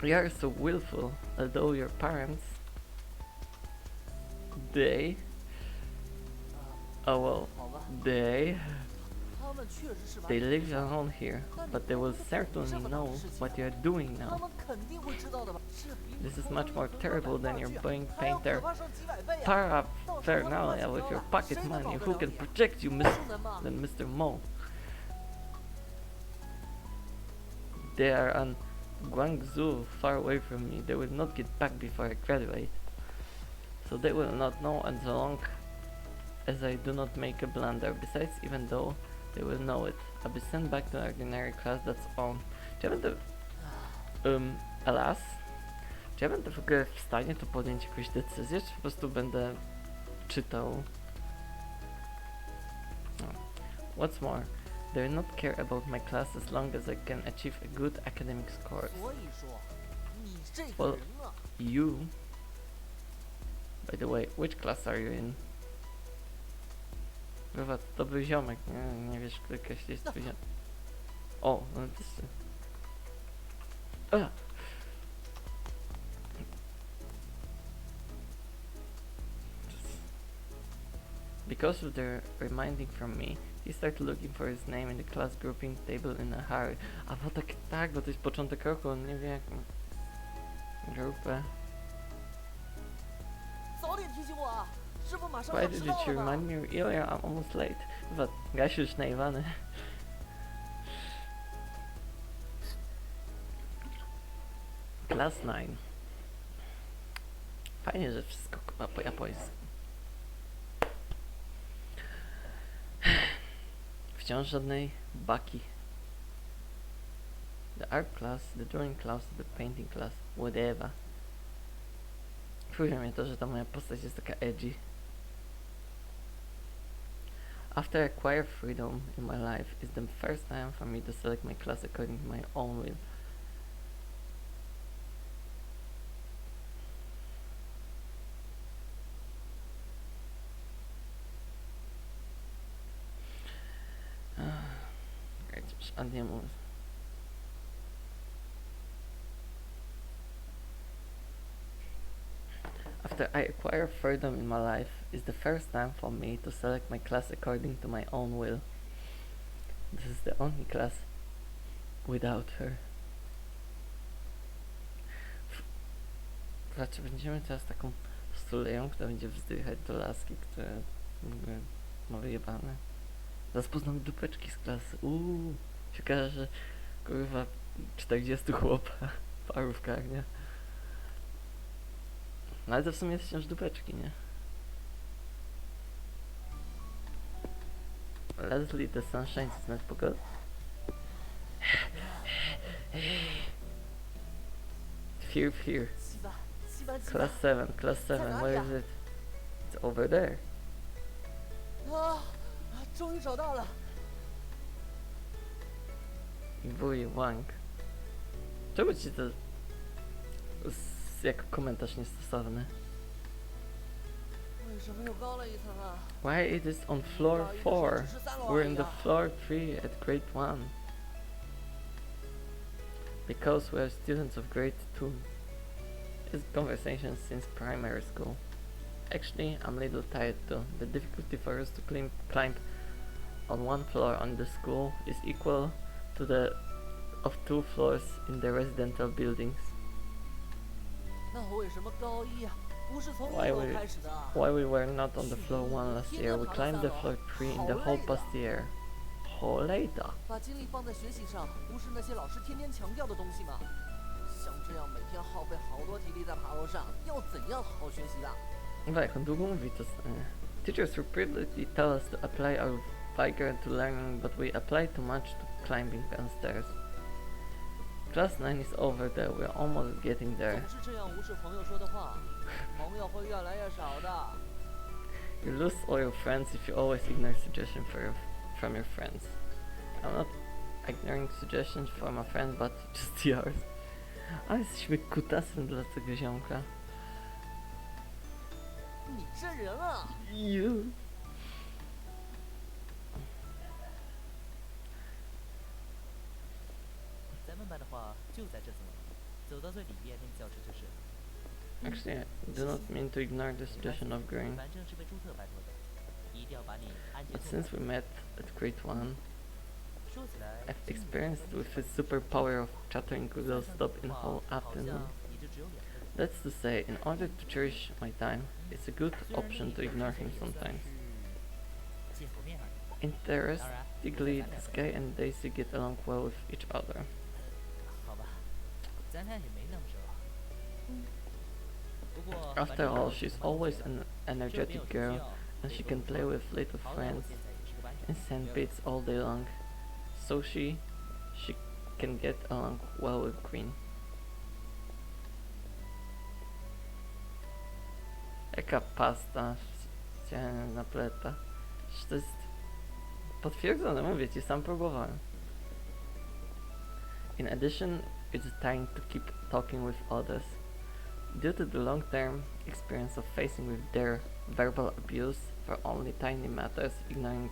You are so willful, although your parents, they, oh well, 好吧， they 他们确实是把 they 你 live 上 alone here, but they will certainly know what you are doing 他 now. 们肯定会知道的吧？是比 This is 普通 much 的 more 存款 terrible 买 than your 话剧 buying 还要 painter 可怕上几百倍啊！ Par up 到时 fair 候 now 乱七八 with 糟 your 的 pocket 谁能 money. 保得 Who 了 can 你啊？ protect you, 不 Mr. 能吗？ than Mr. Mo? They are on Guangzhou, far away from me. They will not get back before I graduate. So they will not know as long as I do not make a blunder. Besides, even though they will know it, I'll be sent back to an ordinary class, that's all. Czy ja będę... alas? Czy ja będę w ogóle w stanie tu podjąć jakąś decyzję, czy po prostu będę czytał? No. What's more, they will not care about my class as long as I can achieve a good academic score. 所以说，你这个 Well, 人啊， you... By the way, which class are you in? Chyba to był ziomek, nie wiesz, jakaś jest twój ziomek. O, no to jest... Because of their reminding from me, he started looking for his name in the class grouping table in a hurry. A bo tak, bo to jest początek roku, on nie wie jaką grupę. 早点提醒我啊！师傅马上 Why 要迟 did 到 you 了 remind 呢。 me earlier? I'm almost late. Chyba Gasiu już najwany. Class 9. Fajnie, że wszystko ma po japońsku. Wciąż żadnej baki. The art class, the drawing class, the painting class, whatever. Wkurwia mnie to, że ta moja postać jest taka edgy. After I acquire freedom in my life, it's the first time for me to select my class according to my own will. Great, andiamo. After I acquire freedom in my life, it's the first time for me to select my class according to my own will. This is the only class without her. Znaczy będziemy teraz taką stuleją, która będzie wzdychać do laski, które jakby ma wyjebane. Zaraz poznamy dupeczki z klasy. Się okaże, że kurwa 40 chłopa w parówkach, nie? No ale to w sumie jest wciąż dupeczki, nie? Leslie, the sunshine is not forgot. Here. 西班 Class 7, where is it? It's over there. 终于找到了。 Wuj, wank. Czemu ci to jako komentarz niestosowny? 为什么又高了一层啊？ Why it is on floor 4? We're in the floor 3 at grade 1. Because we are students of grade 2. It's conversation since primary school. Actually, I'm a little tired too. The difficulty for us to climb on one floor on the school is equal to the of 2 floors in the residential buildings. 那为什么高一啊？不是从Why 1楼 we 开始的？ why we were not on the floor 1 last year? We climbed the floor 3 in the whole past year. 好累的。把精力放在学习上，不是那些老师天天强调的东西吗？像这样每天耗费好多体力在爬楼上，要怎样好好学习的？ Tak, on długo mówi to. Teachers repeatedly tell us to apply our vigor to learning, but we apply too much to climbing downstairs. Class 9 is over there. We're almost getting 总 there. 是这样无视朋友说的话，朋友会越来越少的。 You lose all your friends if you always ignore suggestions from your friends. I'm not ignoring suggestions from my friends, but just yours. A jesteśmy kutasem dla tego ziomka. 你这人啊！ You. 咱们班的话就在这层楼，走到最里边那个教室就是。 Actually, I do not mean to ignore the suggestion of Green. 反正是被朱特拜托的，一定要把你安全 But 送 since we met at grade 1, 说起来， I've experienced with his superpower of chattering without stop in whole 好 afternoon. 像也就只有2个人。 That's to say, in order to cherish my time, it's a good option to ignore him sometimes. 见过面而已。 Interestingly, this guy and Daisy get along well with each other. 好吧，咱俩也没那么熟。不过 After all, she's always an energetic girl, and she can play with little friends in sandpits all day long. So she can get along well with Green. Jaka pasta chciałem na pleta. Przecież to jest potwierdzone, mówię ci, sam próbowałem. In addition, it's time to keep talking with others. Due to the long-term experience of facing with their verbal abuse for only tiny matters, ignoring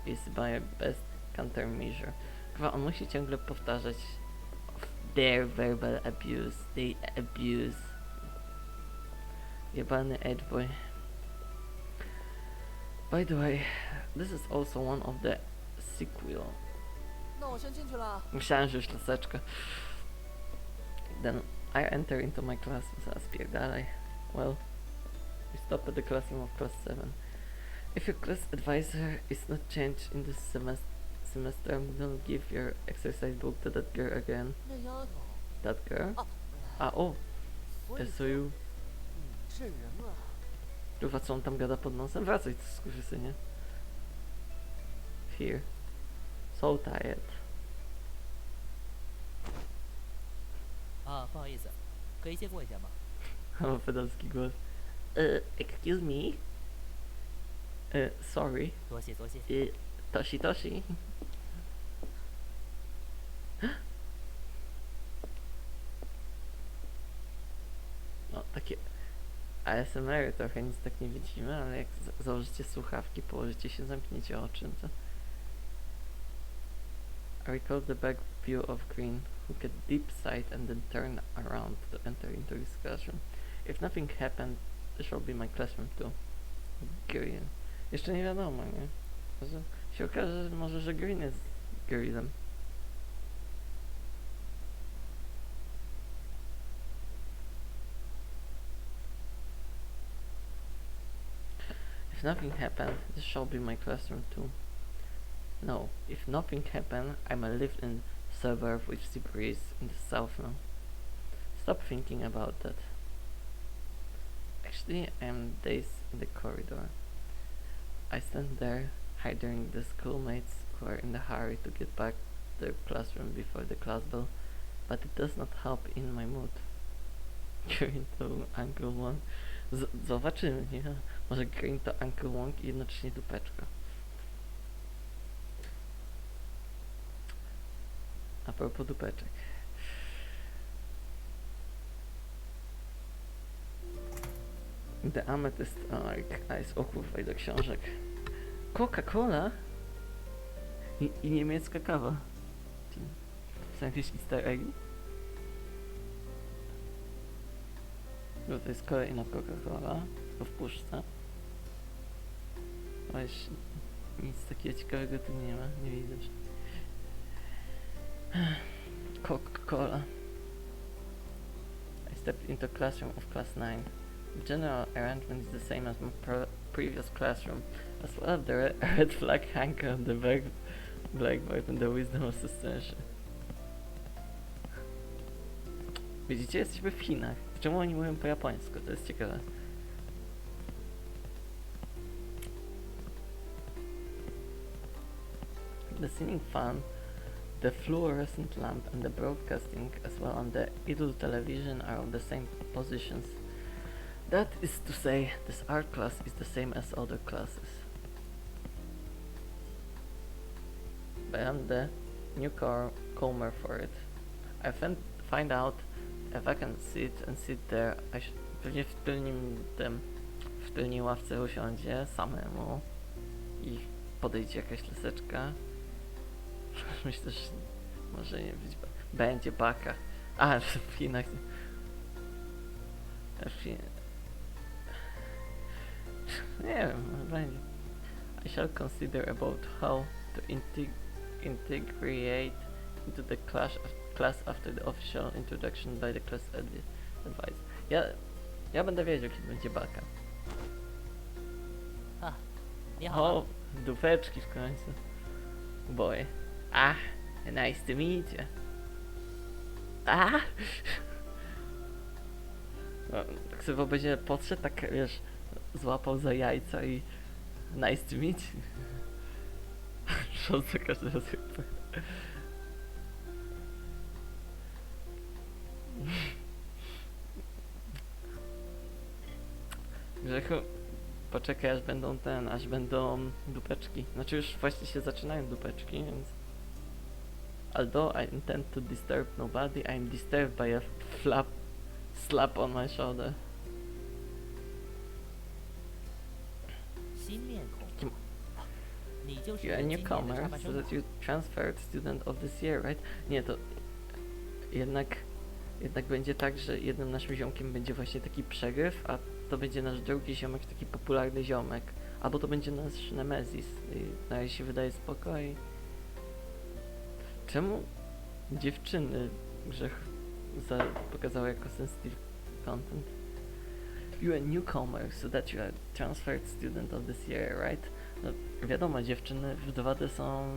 is my best countermeasure. Chyba on musi ciągle powtarzać their verbal abuse, they abuse. Jebany edge boy. By the way, this is also one of the sequel. 那我先进去了。 Myślałem, że już laseczka. Then I enter into my class. Zaraz pierdalaj. Well, we stop at the classroom of class 7. If your class advisor is not changed in this semester, don't give your exercise book to that girl again. 那丫头， That girl? 啊， Oh, 所以说 SOU. 你这人啊， Kurwa, co on tam gada pod nosem? Wracaj, ty skurwysynie. Here. So tired. 啊，不好意思，可以借过一下吗？ O, pedalski głos. Excuse me? Sorry. 多谢多谢。 Toshi. No, takie ASMR trochę nic tak nie widzimy, ale jak założycie słuchawki, położycie się, zamkniecie oczy, to... I recall the back view of Green, who get deep sight and then turn around to enter into his classroom. If nothing happened, this shall be my classroom too. Green. Jeszcze nie wiadomo, nie? Może się okaże, może, że Green jest Greenem. If nothing happened, this shall be my classroom too. No, if nothing happened, I might live in suburb with sea breeze in the south now. Stop thinking about that. Actually, I am dazed in the corridor. I stand there, hiding the schoolmates who are in a hurry to get back to their classroom before the class bell, but it does not help in my mood. Green to Uncle Wong. Zobaczymy, nie? Może Green to Uncle Wong i jednocześnie dupeczka. A propos dupeczek. The Amethyst Ice. O kurwa, i do książek. Coca-Cola? I niemiecka kawa. Są jakieś easter eggi? No to jest kolejna Coca-Cola. Tylko w puszce. Właśnie nic takiego ciekawego tu nie ma, nie widać. Coca-Cola. I stepped into classroom of class 9. The general arrangement is the same as my previous classroom, as well as the red flag hanging on the blackboard and the wisdom of suspension. Widzicie, jesteśmy w Chinach. Czemu oni mówią po japońsku? To jest ciekawe. The ceiling fan, the fluorescent lamp and the broadcasting as well on the idle television are of the same positions. That is to say, this art class is the same as other classes. But I'm the newcomer for it. I find out if I can sit there. Pewnie w tylnej ławce usiądzie samemu i podejdzie jakaś laseczka. Myślę, że może nie być, będzie baka. A, w Chinach. Nie wiem, będzie. I shall consider about how to integrate into the class after the official introduction by the class advice. Ja będę wiedział, kiedy będzie baka. 啊，你好啊。 O, dupeczki w końcu. Boy. Nice to meet you. No, tak sobie będzie podszedł, tak wiesz, złapał za jajca i nice to meet you. Co każdy raz chyba. Grzechu, poczekaj aż będą dupeczki. Znaczy już właśnie się zaczynają dupeczki, więc... Although I intend to disturb nobody, I am disturbed by a slap on my shoulder. 新面孔。你就是 You're a 今年的插 newcomer, 班 so 生吧 that you transferred student of this year, right? Nie, to... Jednak będzie tak, że jednym naszym ziomkiem będzie właśnie taki przegryw, a to będzie nasz drugi ziomek, taki popularny ziomek. Albo to będzie nasz Nemezis. I na razie się wydaje spoko i... Czemu dziewczyny Grzech pokazały jako sensitive content? You're a newcomer, so that you are transferred student of this year, right? No, wiadomo, dziewczyny w 2D są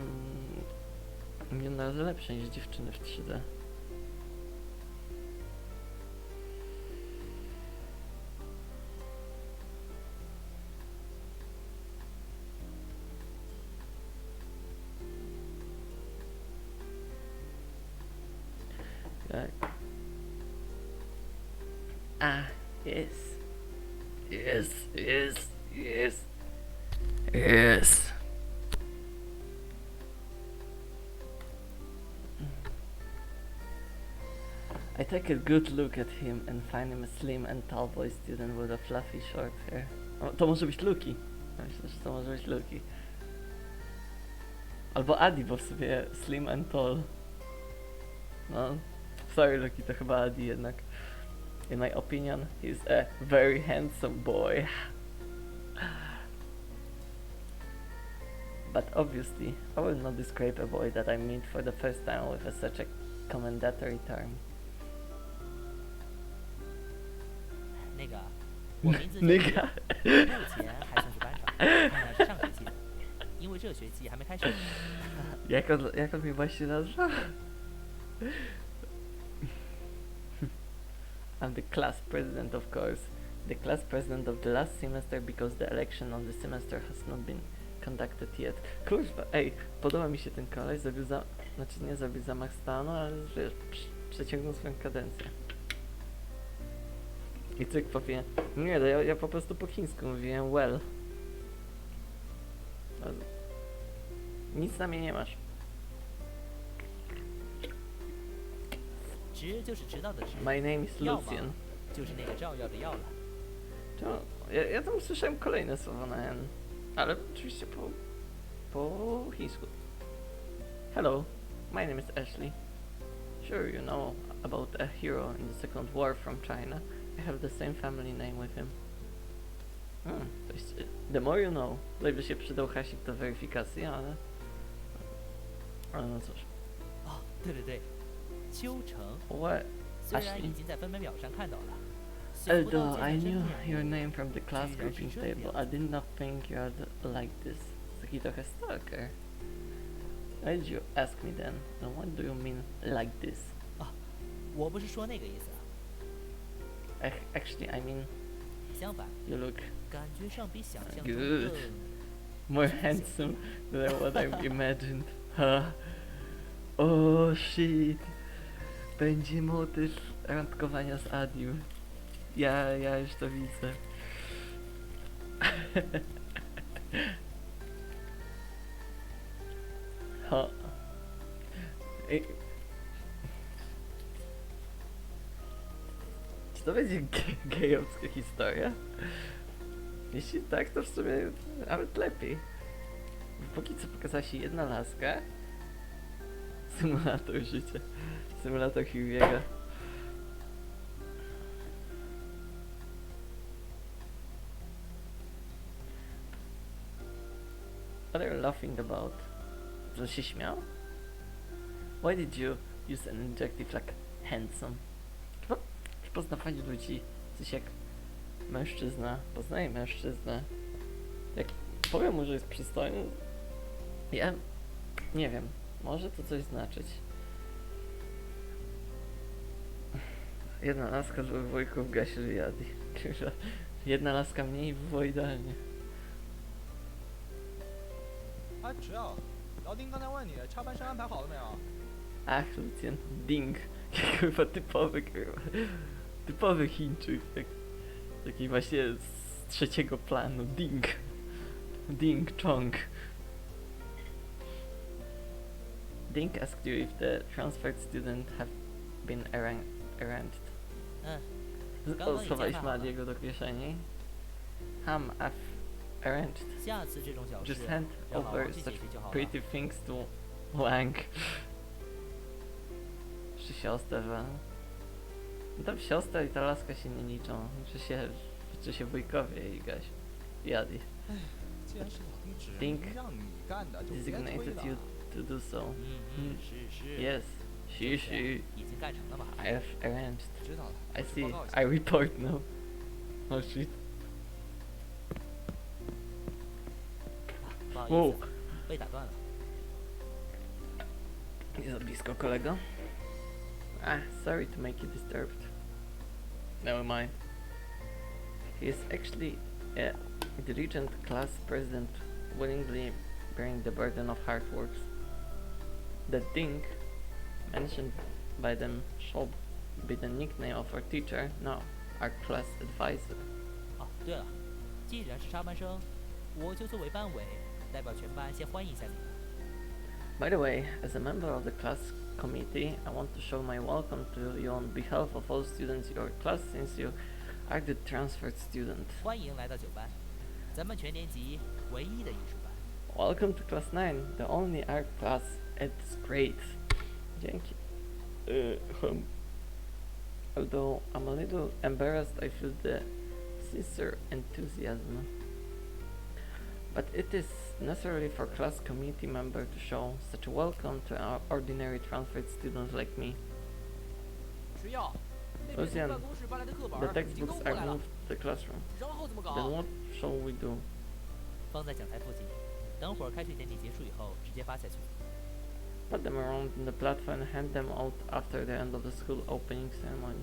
milion razy lepsze niż dziewczyny w 3D. Tak. Yes. Yes, yes, yes. Yes. I take a good look at him and find him a slim and tall boy student with a fluffy short hair. O, to może być Luki. Myślę, że to może być Luki. Albo Adi, bo w sobie slim and tall. No, sorry Luki, to chyba Adi jednak. In my opinion, he's a very handsome boy. But obviously, I will not describe a boy that I meet for the first time with such a commendatory term. 那个，我名字叫 那个 目前还算是班长。当然是上学期的，因为这学期还没开始。Jak on mnie właśnie nazwał? I'm the class president, of course. The class president of the last semester because the election of the semester has not been conducted yet. Kurwa, ej, podoba mi się ten koleś, znaczy nie zrobił zamach stanu, ale wiesz, przeciągnął swoją kadencję. I cyk powie, nie, ja po prostu po chińsku mówiłem well. Nic na mnie nie masz. 直就是迟到的直， My name is 药嘛 Lucian. 就是那个照药的药了。 Ja tam słyszałem kolejne słowo na N, ale oczywiście po chińsku. Hello, my name is Ashley. Sure you know about a hero in the Second War from China. I have the same family name with him. To jest, the more you know. Tutaj by się przydał hasik do weryfikacji, ale no cóż. 哦，对对对，秋成， What? 虽然 Ashley? 已经在分配表上看到了，想不到 Although 见 I 在身 knew 边。 your name from the class 居然是 grouping 这 table, 样 I did not think you are like this. Taki trochę stalker. Why did you ask me then? And what do you mean like this? 我不是说那个意思， Actually, I mean 相反， you look 感觉上比想象中 Good. 更 more handsome than what I've imagined. Huh? Oh shit. Będzie motyw randkowania z Adium. Ja już to widzę. Ho. Czy to będzie gejowska historia? Jeśli tak, to w sumie nawet lepiej. Póki co pokazała się jedna laska. Symulator życia. Symulator Hirviego. What are you laughing about? Co się śmiał? Why did you use an adjective like handsome? Chyba przy poznawaniu ludzi coś jak mężczyzna poznaje mężczyznę. Jak powiem mu, że jest przystojny, ja nie wiem, może to coś znaczyć. Jedna laska z wujków gasi wyjadli. Jedna laska mniej było idealnie. 哎，迟啊，老丁刚才问你插班生安排好了没有？ Ach, Lucjan, ding. Chyba typowy, typowy Chińczyk. Taki właśnie z trzeciego planu. Ding. Ding Chong. Ding asked you if the transferred student have been arranged. 嗯，刚刚已经 Schowaliśmy 看好了 Adiego do kieszeni. I've arranged. 下次这种小事 Just hand 让老 over 王去解 such 决就好了。 pretty things to Wang. Czy siostrę, że... No tam siostra i ta laska się nie liczą. Liczy się wujkowie i gaś. Jadi. 既然是老丁指 Think 明让你干的，就别推 Designated you 了。 to do so. 是是。 Yes. 是不是 She. 已经干成了嘛？ I have arranged. 知道了， I 我去 see. 报告一下 I。report now. Oh shit. 不好意 Wow. 思，被打断了。 Nie za blisko, kolego. Sorry to make you disturbed. Never mind. He is actually a diligent class president, willingly bearing the burden of hard works. The Ding, mentioned by them, shall be the nickname of our teacher, no, our class advisor. 哦，对了，既然是插班生，我就作为班委，代表全班先欢迎一下你们。 By the way, as a member of the class committee, I want to show my welcome to you on behalf of all students in your class since you are the transferred student. 欢迎来到9班，咱们全年级唯一的艺术班。 Welcome to class 9, the only art class. It's great. Dzięki. Although I'm a little embarrassed, I feel the sincere enthusiasm. But it is necessary for class committee member to show such a welcome to our ordinary transferred students like me. 谁要？那边从 Lucian, 办公室搬来的课本 the 已经都 textbooks 过 are 来了， moved to the classroom. 然后怎么 Then 搞？ what shall we do? 放在讲台附近，等会儿开学典礼结束以后直接发下去。Put them around in the platform and hand them out after the end of the school opening ceremony.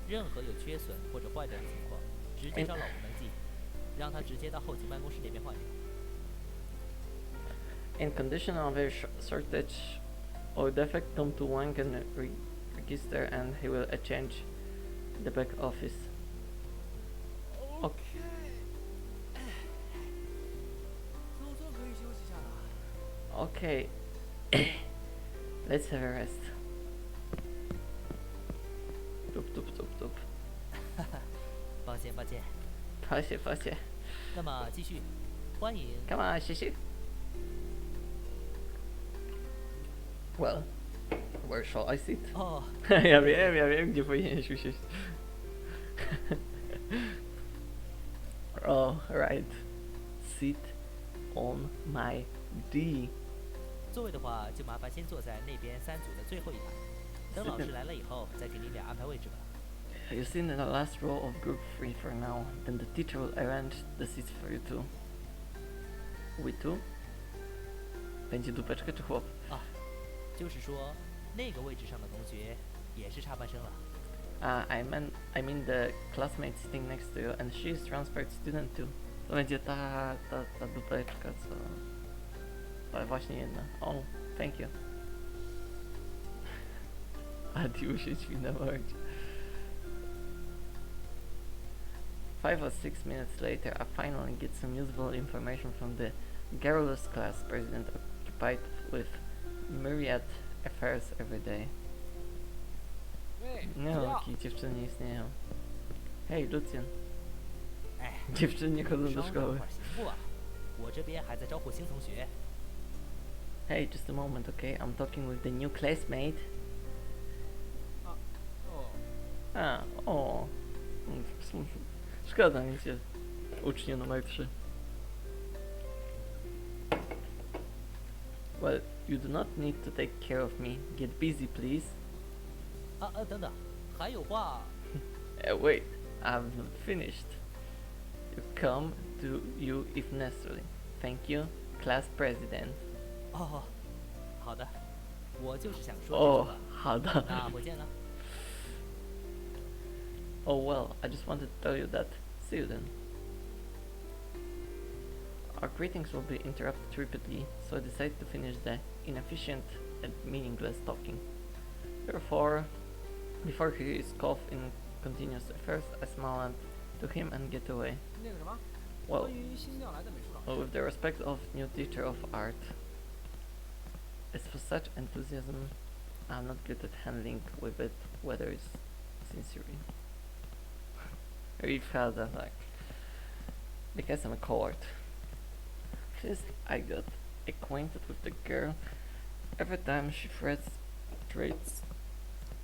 任何有缺损或者坏掉的情况，直接找老吴能记，让他直接到后勤办公室那边换掉。In condition of a shortage or defect, come to one can register and he will change the back office. OK，总算可以休息一下了。 Okay, let's have a rest. Tup tup tup tup. 抱歉抱歉。抱歉抱歉。那么继续，欢迎。 Come on, 谢谢。Well, where shall I sit? 哦， Ja wiem, gdzie powinieneś usiąść. Oh, right. Sit on my D. 座位的话就麻烦先坐在那边3组的最后一排，等老师来了以后再给你俩安排位置吧。 You sit in the last row of group 3 for now, then the teacher will arrange the seats for you two. We two? Będzie dupeczka czy chłop? 就是说，那个位置上的同学也是插班生了。I mean the classmate sitting next to you, and she is transferred student too. To będzie ta dupeczka, co... Ale właśnie jedna. Oh, thank you. Adiusie świnowarcie. 5 or 6 minutes later, I finally get some useful information from the garrulous class president occupied with myriad affairs every day. 喂， No, 不要 takie dziewczyny nie istnieją. Hej, Lucjan. 哎， Dziewczyny nie chodzą do 稍等会 szkoły. 儿行不啊？我这边还在招呼新同学。 Hey, just a moment, okay? I'm talking with the new classmate. 哦， A, o. Szkoda mi cię, uczniu numer 3. Well, you do not need to take care of me. Get busy, please. 等等，还有话。 Wait, I'm not finished. You come to you if necessary. Thank you, class president. 哦，好的，我就是想说这哦，个。好的。那不见了。 Oh well, I just wanted to tell you that. See you then. Our greetings will be interrupted repeatedly, so I decided to finish the inefficient and meaningless talking. Therefore, before he is off in continuous affairs, I smile to him and get away. 那个什么， Well, 关于新调来的美术老师， with the respect of new teacher of art. As for such enthusiasm, I'm not good at handling with it, whether it's sincere. We've had that, like, because I'm a coward. Since I got acquainted with the girl, every time she treats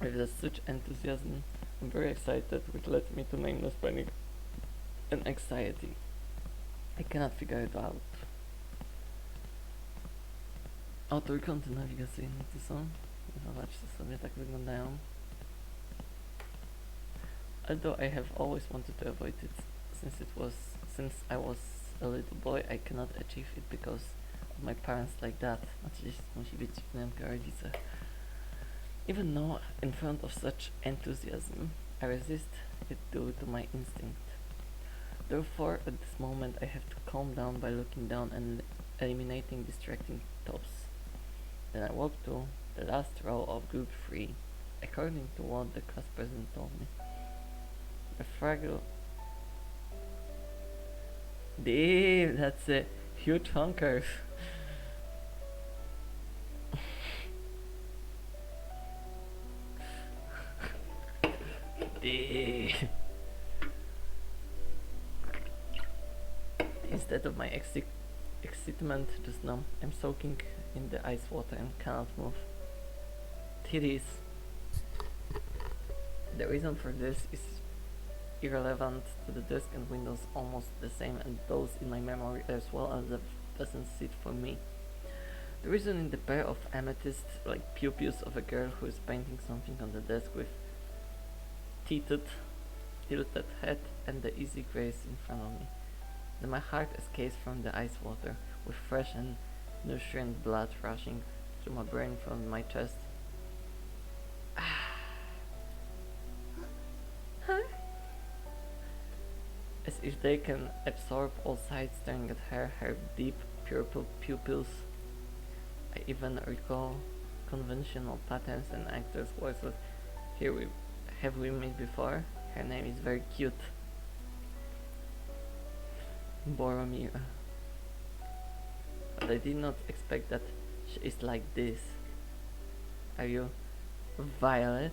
with such enthusiasm, I'm very excited, which leads me to nameless panic and anxiety. I cannot figure it out. O, trójkąty nawigacyjne tu są. Zobaczcie sobie, tak wyglądają. Although I have always wanted to avoid it, since I was a little boy, I cannot achieve it because of my parents like that. Oczywiście musi być dziwnego rodzica. Even though in front of such enthusiasm, I resist it due to my instinct. Therefore, at this moment, I have to calm down by looking down and eliminating distracting thoughts. Then I walk to the last row of group 3, according to what the class president told me. A fragile... Damn, that's a huge honker. Damn. Instead of my excitement just now, I'm soaking in the ice water and cannot move. Titties. The reason for this is irrelevant to the desk and windows, almost the same and those in my memory as well as the doesn't sit for me. The reason in the pair of amethyst like pupils of a girl who is painting something on the desk with tilted head and the easy grace in front of me. Then my heart escapes from the ice water, with fresh and nutrient blood rushing through my brain from my chest. Huh? As if they can absorb all sight staring at her, her deep purple pupils. I even recall conventional patterns and actors' voices. Have we met before? Her name is very cute. Boromir. But I did not expect that she is like this. Are you Violet?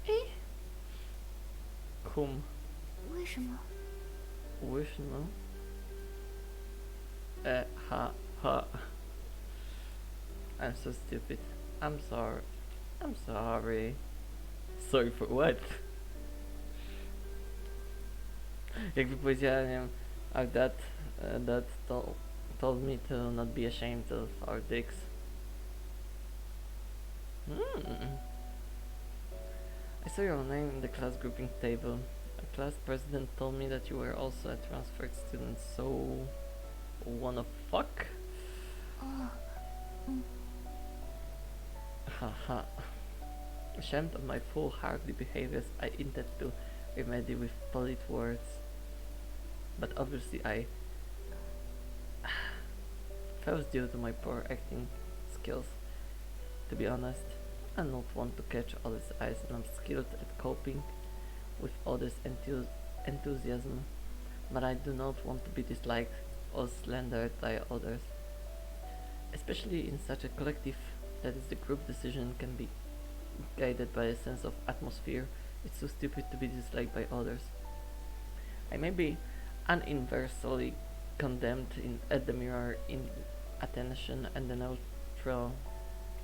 哎， Whom? 为什么？ Vishnu? Ha. I'm so stupid. I'm sorry. I'm sorry. Sorry for what? Jakby powiedziała, nie wiem, our dad told me to not be ashamed of our dicks. I saw your name in the class grouping table. A class president told me that you were also a transferred student, so wanna fuck? 哦， Haha. Ashamed of my foolhardy behaviors, I intended to remedy with polite words. But obviously I fails due to my poor acting skills. To be honest, I'm not one to catch others' eyes, and I'm skilled at coping with others' enthusiasm, but I do not want to be disliked or slandered by others, especially in such a collective that is the group decision can be guided by a sense of atmosphere. It's so stupid to be disliked by others. I may be universally condemned at the mirror in attention, and the neutral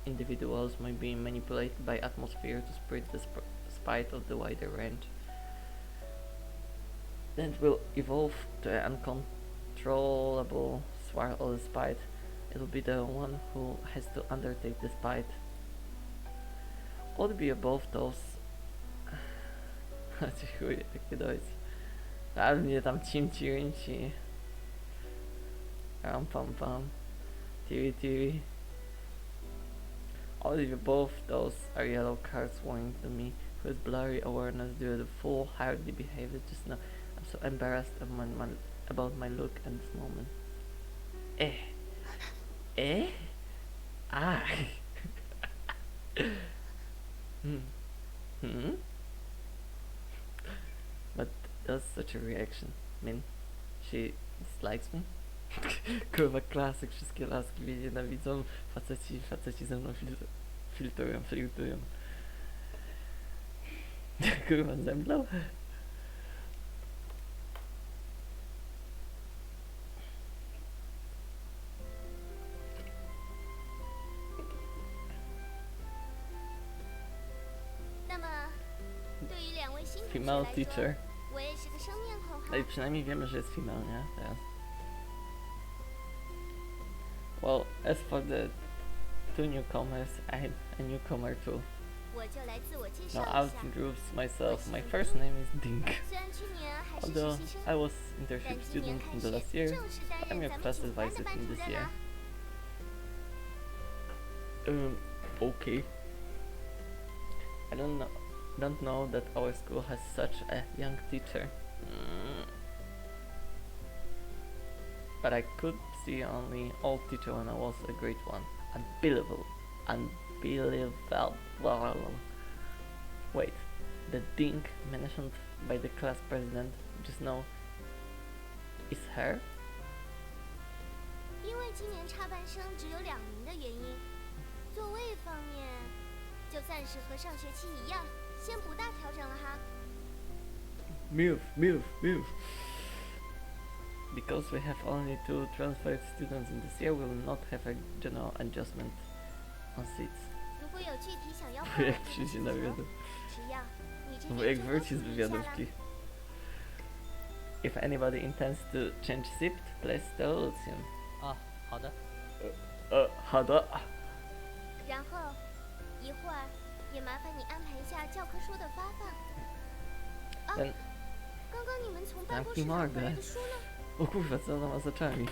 individuals may be manipulated by atmosphere to spread the spite of the wider range. Then it will evolve to an uncontrollable swirl of spite. It will be the one who has to undertake the spite. Or be above those. Dziękuję, takie dojść. Ale mnie tam cimci. Ram pam pam. TV. All of the above those are yellow cards warning to me, whose blurry awareness due to foolhardy behavior just now. I'm so embarrassed about my look at this moment. Ah. But that's such a reaction. I mean, she dislikes me. Kurwa, klasyk, wszystkie laski mnie nienawidzą. Faceci ze mną flirtują. Kurwa, zemdlał? Female teacher. No i przynajmniej wiemy, że jest female, nie? Teraz. Well, as for the two newcomers, I'm a newcomer too. Now I'll introduce myself. My first name is Dink. Although I was internship student in the last year, I'm your class advisor in this year. Okay. I don't know that our school has such a young teacher. But I could see only old teacher when I was a great one. Unbelievable. Wait, the Dink mentioned by the class president just now is her? 因为今年插班生只有2名的原因，座位方面就暂时和上学期一样，先不大调整了哈。Move. Because we have only 2 transferred students in this year, we will not have a general adjustment on seats. 如果有具体想要换 Wujek przyjdzie na wywiadu. 只要你这 Wujek 边 wróci z wywiadówki. If anybody intends to change seat, please tell him. 啊，好的。好的。然后一会儿也麻烦你安排一下教科书的发放。刚刚你们从办公室 Zamknij 拿回 mordę. 来的书呢？ O kurwa, co tam ma z oczami?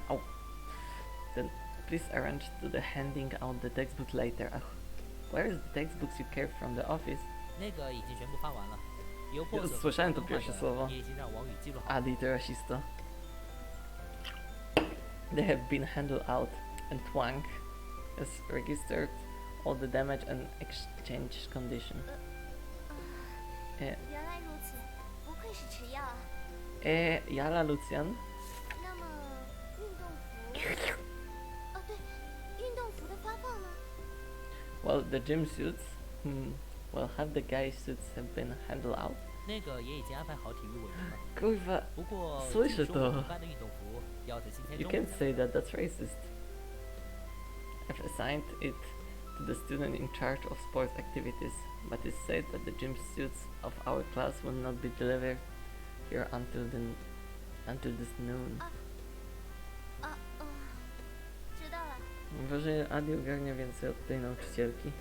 Au. Then please arrange to the handing out the textbook later. Where is the textbooks you carried from the office? 那个已经全部发完了，有破损和 Słyszałem to 更换 pierwsze 的 słowo. 也已经让王宇记录好了。 Adi rasista. They have been handed out, and Twang has registered all the damage and exchange condition. 原来如此，不愧是吃药啊。 Jala Lucian. 那么运动服……哦，对，运动服的发放呢？ Well, the gym suits. Well, half the guy suits have been handed out. 那个也已经安排好体育委员了。 Kurwa, 不过， słyszę 据说我 to. 们班的运动服要在今天 You 中午 can't say that, that's racist. I've assigned it to the student in charge of sports activities, but it's said that the gym suits of our class will not be delivered here until this noon. 知道了。 Mam wrażenie, że Adi ogarnia więcej od tej nauczycielki.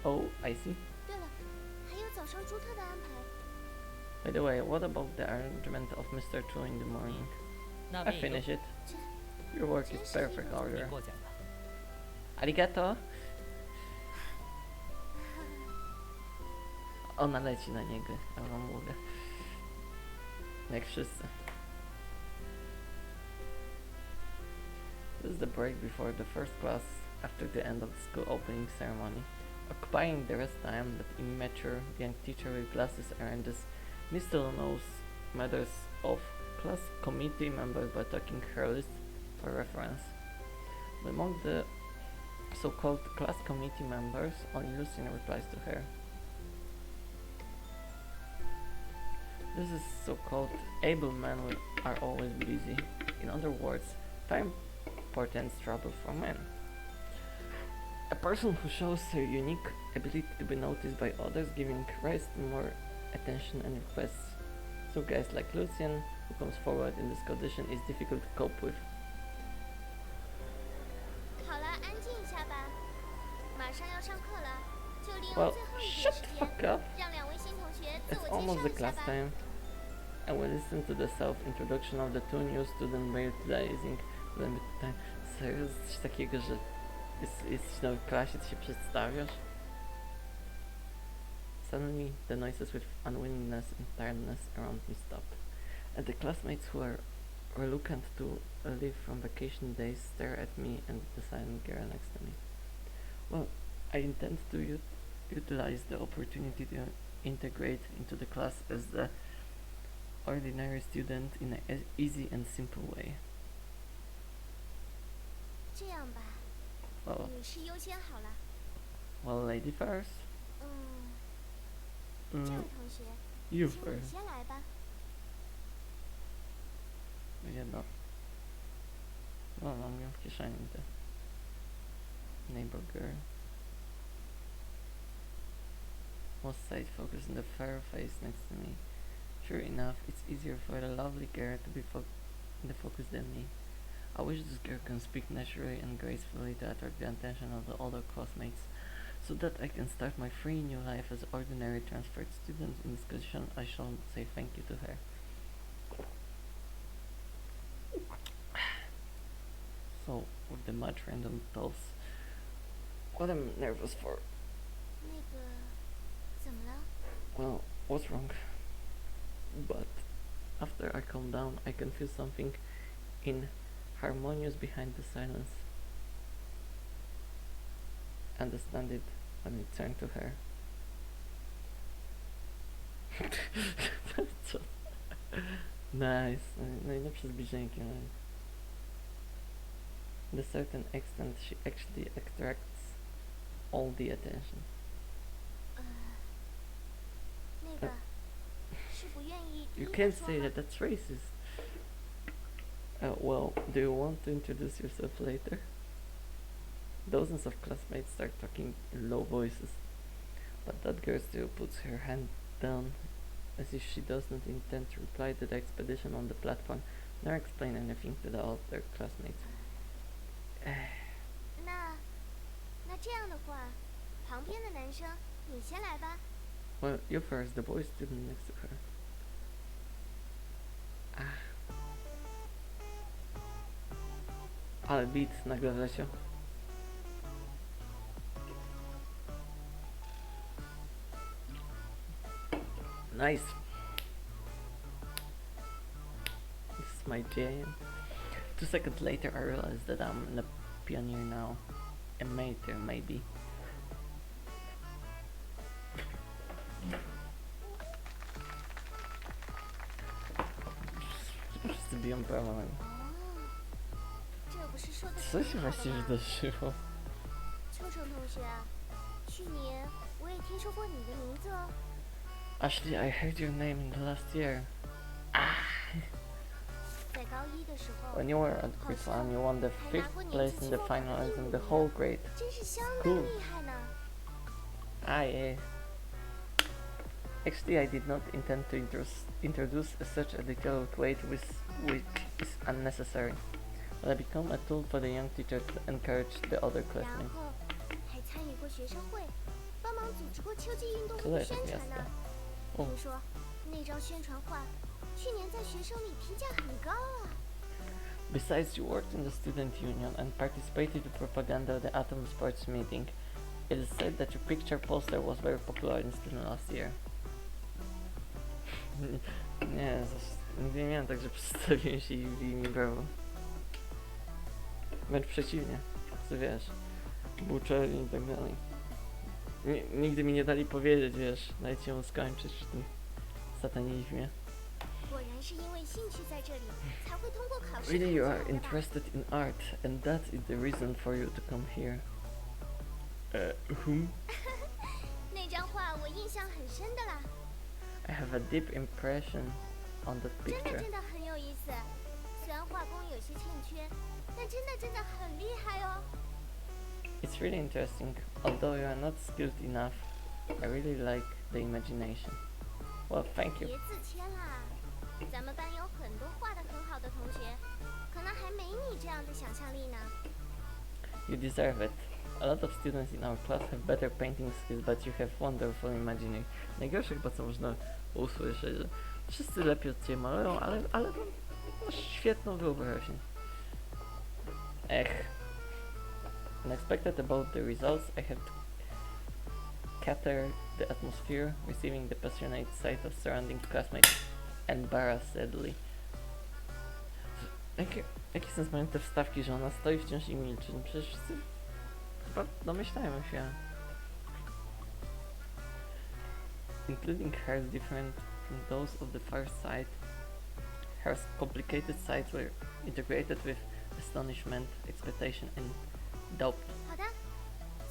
Oh, I see. 对了，还有早上朱特的安排。 By the way, what about the arrangement of Mr. Chu in the morning? 那 I 边也 finish it. Your work is perfect 有 order. 人过奖的。 Arigato! Ona leci na niego, ja wam mówię. Jak wszyscy. This is the break before the first class after the end of the school opening ceremony. Occupying the rest time, that immature young teacher with glasses arranges miscellaneous matters of class committee members by talking her list for reference. But among the so-called class committee members, only Lucian replies to her. This is so-called able men are always busy. In other words, time portends trouble for men. A person who shows her unique ability to be noticed by others, giving rise to more attention and requests. So guys like Lucian, who comes forward in this condition, is difficult to cope with. 好了，安静一下吧，马上要上课了，就利用 Well, 最后一 shut 点时 the fuck 间， up. 让两位新同学自 It's 我介 almost 绍 the 一下 class 吧。 time. And we listen to the self-introduction of the two new students realizing limit time. Serio, jest coś takiego, że jesteś nowy w klasie, ty się przedstawiasz? Suddenly, the noises with unwillingness and tiredness around me stop. And the classmates who are reluctant to leave from vacation days stare at me and the silent girl next to me. Well, I intend to utilize the opportunity to integrate into the class as the ordinary student in an easy and simple way. 这样吧， Well, 女士优先好了。 well, lady first. 这位同学， You 请你 first. 先来吧。 Jedno. No, mam ją w kieszeni, tę neighbor girl. Most sight focus on the fair face next to me. Sure enough, it's easier for the lovely girl to be in the focus than me. I wish this girl can speak naturally and gracefully to attract the attention of the other classmates, so that I can start my free new life as ordinary transferred student. In this condition, I shall say thank you to her. So, with the much random thoughts, what I'm nervous for? 那个，怎么了？ Well, what's wrong? But after I calm down, I can feel something inharmonious behind the silence. Understand it when I turn to her. Co? Nice. Najlepsze zbliżenie, jakie miałem. To a certain extent, she actually attracts all the attention. 那个，是不愿意第一 You 个 can't 说 say 吗 that, that's racist. Well, do you want to introduce yourself later? Dozens of classmates start talking in low voices, but that girl still puts her hand down as if she does not intend to reply to the expedition on the platform, nor explain anything to the other classmates. 那这样的话，旁边的男生你先来吧。Well, you first, the boy stood next to her. Ale beat nagle wleciał. Nice. This is my jam. 2 seconds later I realized that I'm a pioneer now. A mater maybe. Wszyscy biją brawo. 这不是说的 Co się właściwie wydarzyło? 秋成同学，去年我也听说过你的名字哦。 Ashley, I heard your name in the last year. 在高一的时候， When you were at grade 1, you won the 5th place in the finals in the whole grade. 真是相当厉害呢。 Yeah. Actually, I did not intend to introduce such a detailed weight which is unnecessary. But I become a tool for the young teacher to encourage the other 然 classmates. 后还参与过学生会，帮忙组织过秋季运动会 Co 的 to 宣 jest 传呢 miasto?。听说那张宣传画去年在学生里评价很高啊。 Besides, you worked in the student union and participated in propaganda at the Atom Sports meeting. It is said that your picture poster was very popular in student last year. Nie, nigdy nie miałem tak, że przedstawiłem się i mi brawo. Wręcz przeciwnie, co wiesz, buczeli i tak dalej. Nigdy mi nie dali powiedzieć, wiesz, dajcie ją skończyć w tym satanizmie. 果然是因为兴趣在这里，才会通过考试 Really, you 考 are 上的吧 interested in art, and that is the reason for you to come here. Whom? 那张画我印象很深的啦， I have a deep impression on that 真的 picture. 真的很有意思。虽然画工有些欠缺，但真的很厉害哦。 It's really interesting. Although you are not skilled enough, I really like the imagination. Well, thank you. 别自谦啦，咱们班有很多画得很好的同学，可能还没你这样的想象力呢。 You deserve it. A lot of students in our class have better painting skills, but you have wonderful imagination. Najgorsze chyba co można usłyszeć, że wszyscy lepiej od ciebie malują, ale masz świetną wyobraźnię. Ech. Unexpected about the results, I have to cater the atmosphere, receiving the passionate sight of surrounding classmates embarrassedly. Jaki sens mają te wstawki, że ona stoi wciąż i milczy? No przecież wszyscy chyba domyślają się. Including hers different from those of the far side. Her complicated sides were integrated with astonishment, expectation and doubt. 好的，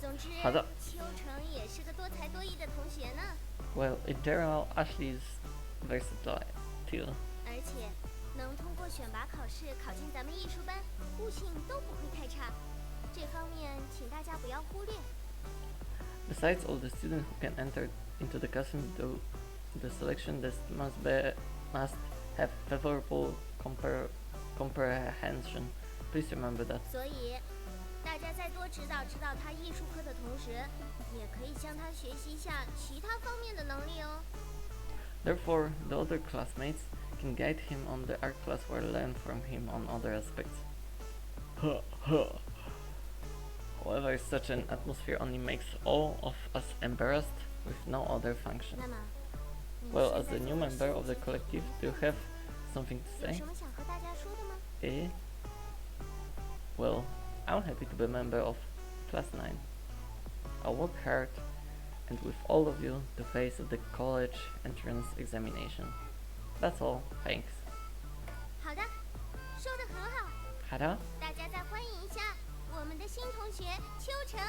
总之，好的。秋成也是个多才多艺的同学呢， Well, in general, Ashley is versatile. 而且能通过选拔考试考进咱们艺术班，悟性都不会太差。这方面请大家不要忽略。 Besides all the students who can enter into the classroom, the selection test must have favorable comprehension. Please remember that. 所以，大家再多指导他艺术课的同时，也可以向他学习一下其他方面的能力哦。 Therefore, the other classmates can guide him on the art class or learn from him on other aspects. However, such an atmosphere only makes all of us embarrassed with no other function. 那么，你 Well, 现 as 在 the 做 new 的 member 是 of the collective, do you have something to 有 say? 什么想和大家说的吗？ Eh? Well, I'm happy to be a member of Class 9. I'll work hard and with all of you to face the college entrance examination. That's all. Thanks. 好的，说的很好， Hada? 大家再欢迎一下我们的新同学秋成。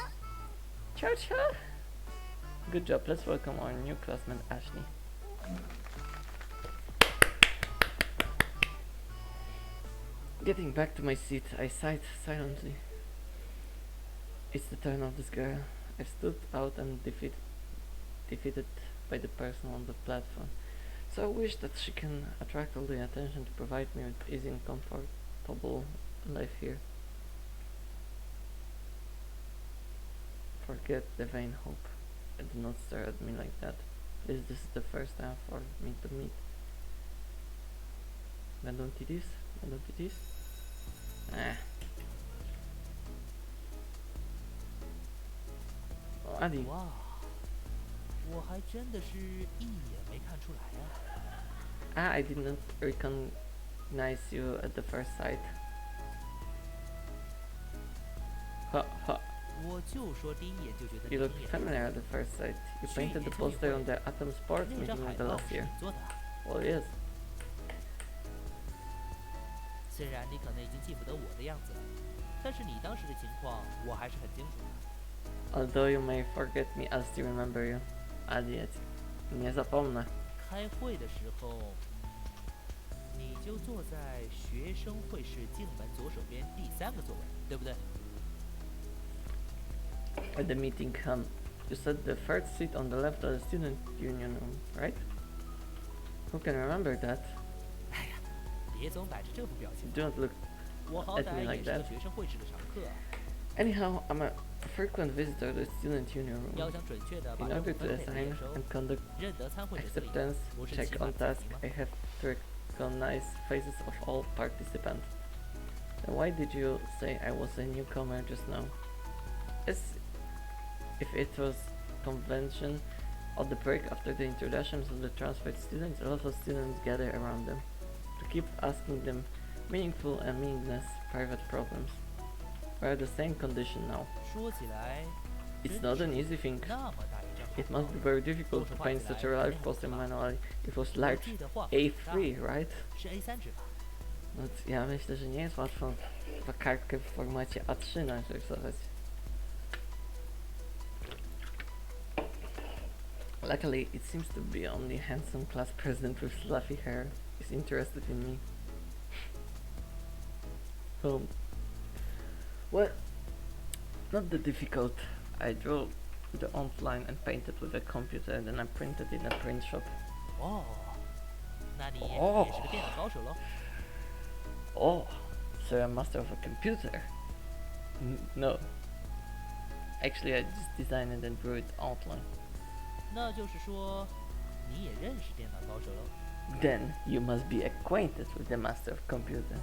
Ciao ciao! Good job. Let's welcome our new classmate Ashley. Getting back to my seat, I sighed silently. It's the turn of this girl. I stood out and defeated by the person on the platform. So I wish that she can attract all the attention to provide me with easy and comfortable life here. Forget the vain hope. And do not stare at me like that. This is the first time for me to meet. Random titties? Random titties? Ah. Oh, Adi. 哇，我还真的是一眼没看出来啊。 Ah, I didn't recognize you at the first sight. Ha ha. 我就说第一眼就觉得 You 你 look 一眼 familiar at the first sight. You painted the poster on the Atom Sports 那张 meeting 海 of the 报 last 是 year. 你做的。 Well, yes. 虽然你可能已经记不得我的样子了，但是你当时的情况我还是很清楚的。 Although you may forget me, I'll still remember you. Adi, nie zapomnę. 开会的时候，你就坐在学生会室进门左手边第3个座位，对不对？ At the meeting, you said the third seat on the left of the student union room, right? Who can remember that? 哎呀，别总摆着这副表情 You。don't look. 我好 at 歹 me 也 like 是个 that. 学生会室的常客啊。 Anyhow, I'm a frequent visitor to the student union 要 room. 想准确的把 In 任务 order to 分配和 assign 验收， and conduct 认得参会者自理， acceptance 不是 check 起码 on 自 task, 己吗？ I have to recognize faces of all participants. Then why did you say I was a newcomer just now? As if it was convention of the break after the introductions of the transferred students, a lot of students gather around them to keep asking them meaningful and meaningless private problems. We're the same condition now. 说起来， It's not an easy thing. 那么大一张海 It 报 must be very difficult to find such a large poster manually. It was 我 large 记得画幅很大 A3, right? 是 A3 纸吧？ No, ja myślę, że nie jest łatwo kartkę w formacie A3 narysować. Luckily, it seems to be only handsome class president with fluffy hair is interested in me. Well, not that difficult. I drew the outline and painted with a computer, then I printed in a print shop. 哦，那你哦也是个电脑高手喽？ Oh, so you're a master of a computer? No. Actually, I just designed it and drew it outline. 那就是说，你也认识电脑高手喽？ Then you must be acquainted with the master of computer.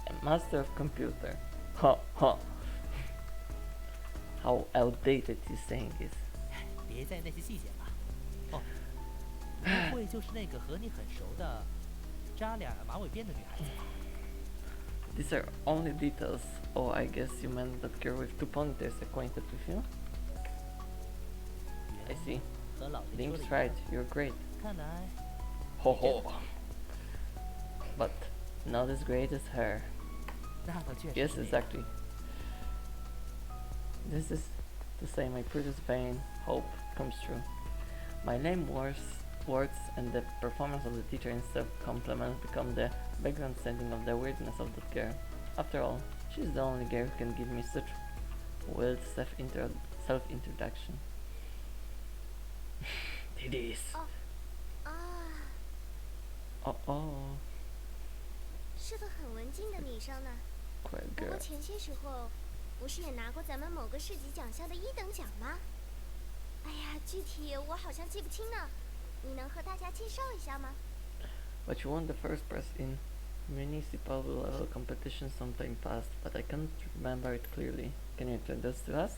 A master of computer. Ha ha. How outdated this saying is. 别在意那些细节了。哦，不会就是那个和你很熟的，扎俩马尾辫的女孩子吧？ These are only details. Oh, I guess you meant that girl with 2 ponytails acquainted with you? I see. 和老丁说的 Link's 一 right. 样。 You're great. 看来 Ho ho. But not as great as her. 那倒确实 Yes, 是那样 exactly. This is to say my prettiest vain hope comes true. My lame words and the performance of the teacher instead of compliments become the background setting of the weirdness of that girl. After all, she's the only girl who can give me such wild self-introduction. It is. 啊， Oh oh, 是个很文静的女生呢。 quiet 不过 girl. 前些时候，不是也拿过咱们某个市级奖项的1等奖吗？哎呀，具体我好像记不清呢。你能和大家介绍一下吗？ But you won the first prize in municipal level competition sometime past, but I can't remember it clearly. Can you introduce to us?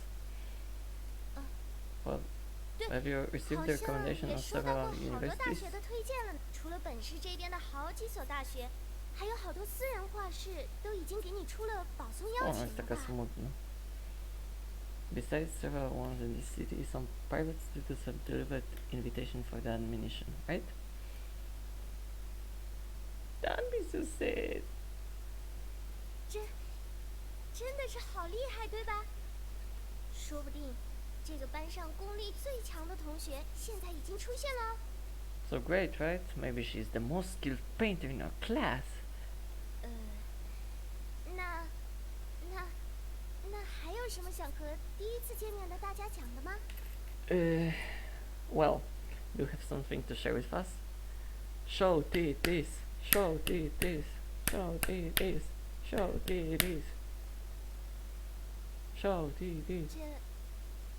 Well, 对， have you 好 received the 像 recommendation 也 of 收到过 several 好多大 universities? 学的推荐了，除了本市这边的好几所大学，还有好多私人画室都已经给你出了保送邀 O, 请 jest 了 taka 吧？ smutna. Besides several ones in this city, some private institutes have delivered invitation for the admission, right? Don't be so sad. 真的是好厉害，对吧？说不定这个班上功力最强的同学现在已经出现了哦。 So great, right? Maybe she's the most skilled painter in our class. 那还有什么想和第一次见面的大家讲的吗？ Well, do you have something to share with us? Show this, show this, show this, show this, show this.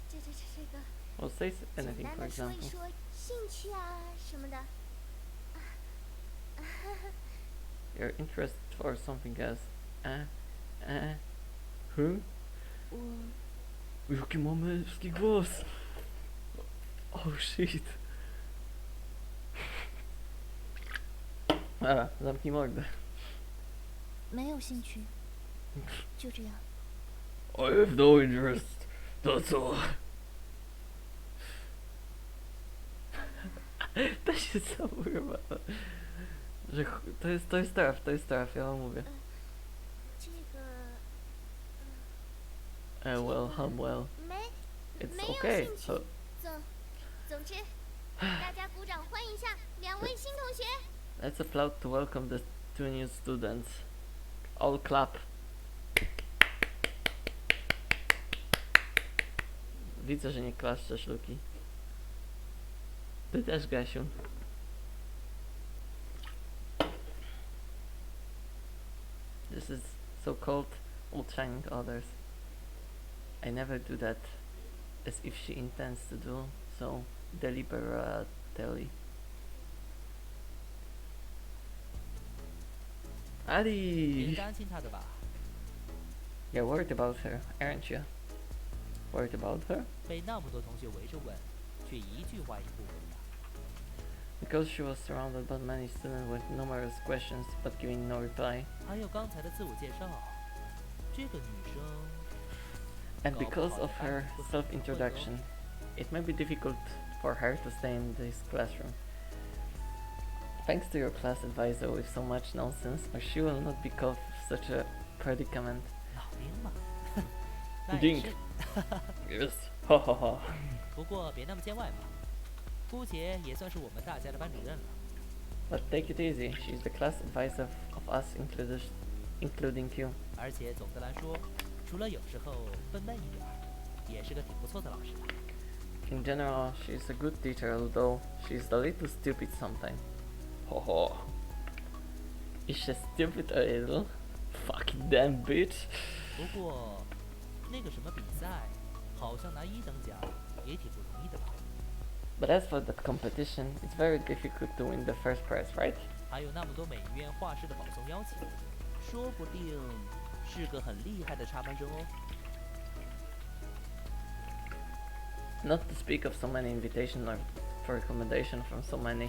这个 Well, say 简 anything, 单 for 的说一 example. 说兴趣啊什么的。 Your interest or something else. Huh? 我 Jaki ma męski głos! Oh shit! Dobra, zamknij mordę. 没有兴趣，就这样。 I have no interest. That's all. To się zaburwa. Że to jest traf, ja wam mówię. 这个 Well, well. 没 It's 没有 okay. 兴趣。总之，大家鼓掌欢迎一下2位新同学。 Let's applaud to welcome the 2 new students. All clap. Widzę, że nie klaszczesz, Luki. Ty też, Gasiu. This is so-called outshining others. I never do that as if she intends to do so deliberately. Ali! 别担心他的吧， You're worried about her, aren't you? Worried about her? 被那么多同学围着问，却一句话也不回答。 Because she was surrounded by many students with numerous questions but giving no reply. 还有刚才的自我介绍，这个女生 And because of her self-introduction, it may be difficult for her to stay in this classroom. Thanks to your class advisor with so much nonsense, or she will not be caught with such a predicament. 老兵嘛，那也 Dink. 是。 Yes, ha ha ha. 不过别那么见外嘛，姑且也算是我们大家的班主任了。 But take it easy, she's the class advisor of us including you. 而且总的来说，除了有时候笨笨一点儿，也是个挺不错的老师吧。 In general, she's a good teacher, although she's a little stupid sometimes. Ho ho. Is she stupid a little? Fucking damn bitch. 不过那个什么比赛，好像拿1等奖也挺不容易的吧？ But as for that competition, it's very difficult to win the first prize, right? 还有那么多美院画室的保送邀请，说不定是个很厉害的插班生哦。 Not to speak of so many invitations or for recommendation from so many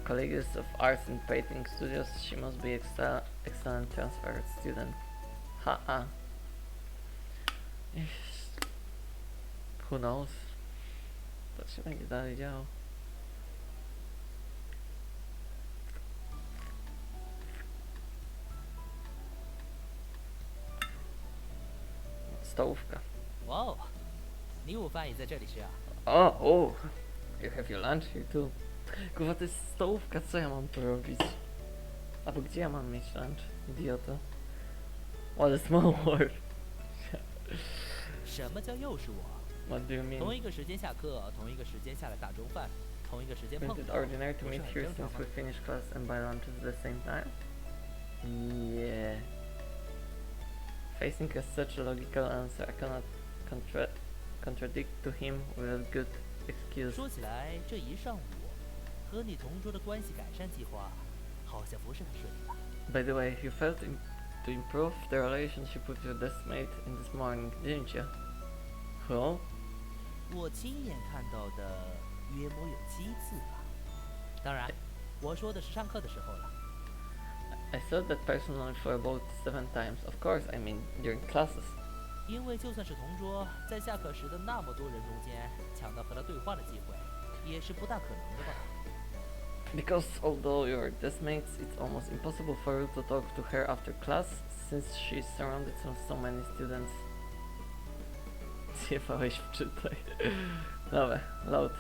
colleagues of arts and painting studios, she must be excellent transfer student. Ha. Who knows? To się będzie dalej działo. Stołówka. Wow, 你午饭也在这里吃啊？ Oh, you have your lunch here too. Kurwa, to jest stołówka, co ja mam tu robić? Albo gdzie ja mam mieć lunch? Idioto. What a small world. 什么叫又是我？ What do you 同 mean? 一个时间下课，同一个时间下来打中饭，同一个时间碰 Isn't it 到， ordinary to 不是 meet 很 here 正常 since 吗 we finish class and buy lunches at the same time? Yeah. Facing such a logical answer, I cannot contradict to him with a good excuse. 说起来，这一上午和你同桌的关系改善计划好像不是很顺利吧？ By the way, you failed to improve the relationship with your deskmate in this morning, didn't you? Well, 我亲眼看到的约莫有7次吧。当然，我说的是上课的时候了。 I saw that personally for about 7 times. Of course, I mean during classes. 因为就算是同桌，在下课时的那么多人中间抢到和他对话的机会，也是不大可能的吧？ Because although you're deskmates, it's almost impossible for you to talk to her after class since she's surrounded by so many students. Zjebałeś, wczytaj. Dobra, load.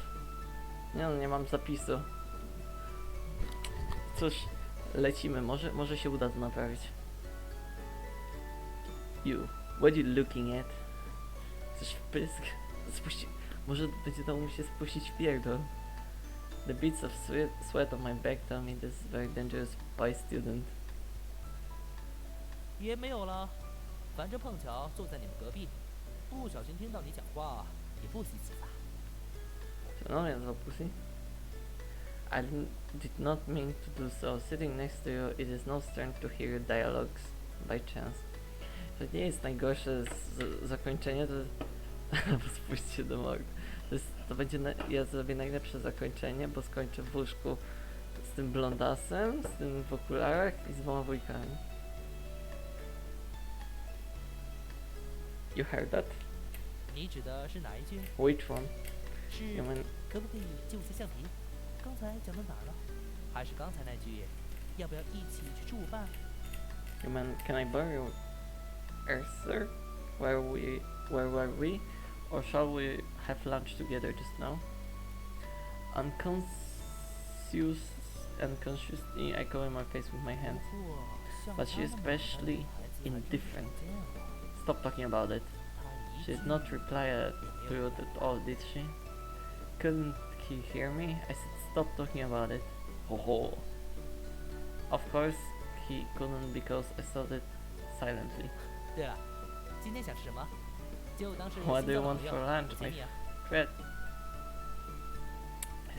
Nie mam zapisu. Cóż, lecimy. Może się uda to naprawić. You, what you looking at? Chcesz wpysk? Spuści... Może będzie dało mi się spuścić w pierdol. The beads of sweat on my back tell me this is very dangerous by student. 也没有了，反正碰巧坐在你们隔壁，不小心听到你讲话，你不许自罚。No, it's a pussy. I did not mean to do so. Sitting next to you, it is no strength to hear your dialogues by chance. To nie jest najgorsze zakończenie, to spójrzcie do mordy. To będzie, ja zrobię najlepsze zakończenie, bo skończę w łóżku z tym blondasem, z tym w okularach i z 2 wujkami. You heard that? 你指的是哪一句？ Which one? 是 You mean 可不可以救下橡皮？刚才讲到哪儿了？还是刚才那句，要不要一起去吃午饭？ you mean can I borrow your Earther? Where were we? Or shall we have lunch together just now? Unconsciously I cover my face with my hands. 不过像 But 她 she 那么 especially 美的女孩子还真是 indifferent. 少见了。 Stop talking about it. 她一 She 句 did not reply 也 to 没有 you at all, did she? Couldn't he hear me? I said stop talking about it. Ho ho. Of course he couldn't because I said it silently. 对了，今天想吃什么？就当是 What 新 do 交 you 的 want 朋 for 友， lunch, 我请 my 你啊。 friend?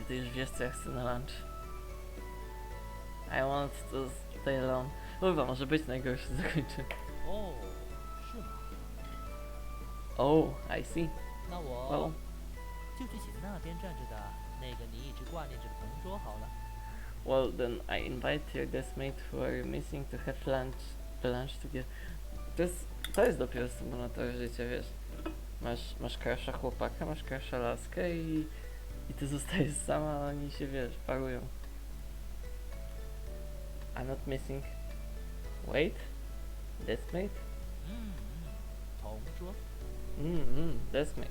Ty już wiesz co ja chcę na lunch. I want to stay alone. Chyba może być najgorsze zakończenie. 哦，是吗？ Oh, I see. 那 Well, 我就去请那边站着的那个你一直挂念着的同桌好了。 well then I invite your guestmate who are missing to have lunch together. To jest dopiero symulator życia, wiesz. Masz crusha chłopaka, masz crusha laskę i ty zostajesz sama, a oni się, wiesz, parują. I'm not missing. Wait, guestmate? 同桌。 Guestmate.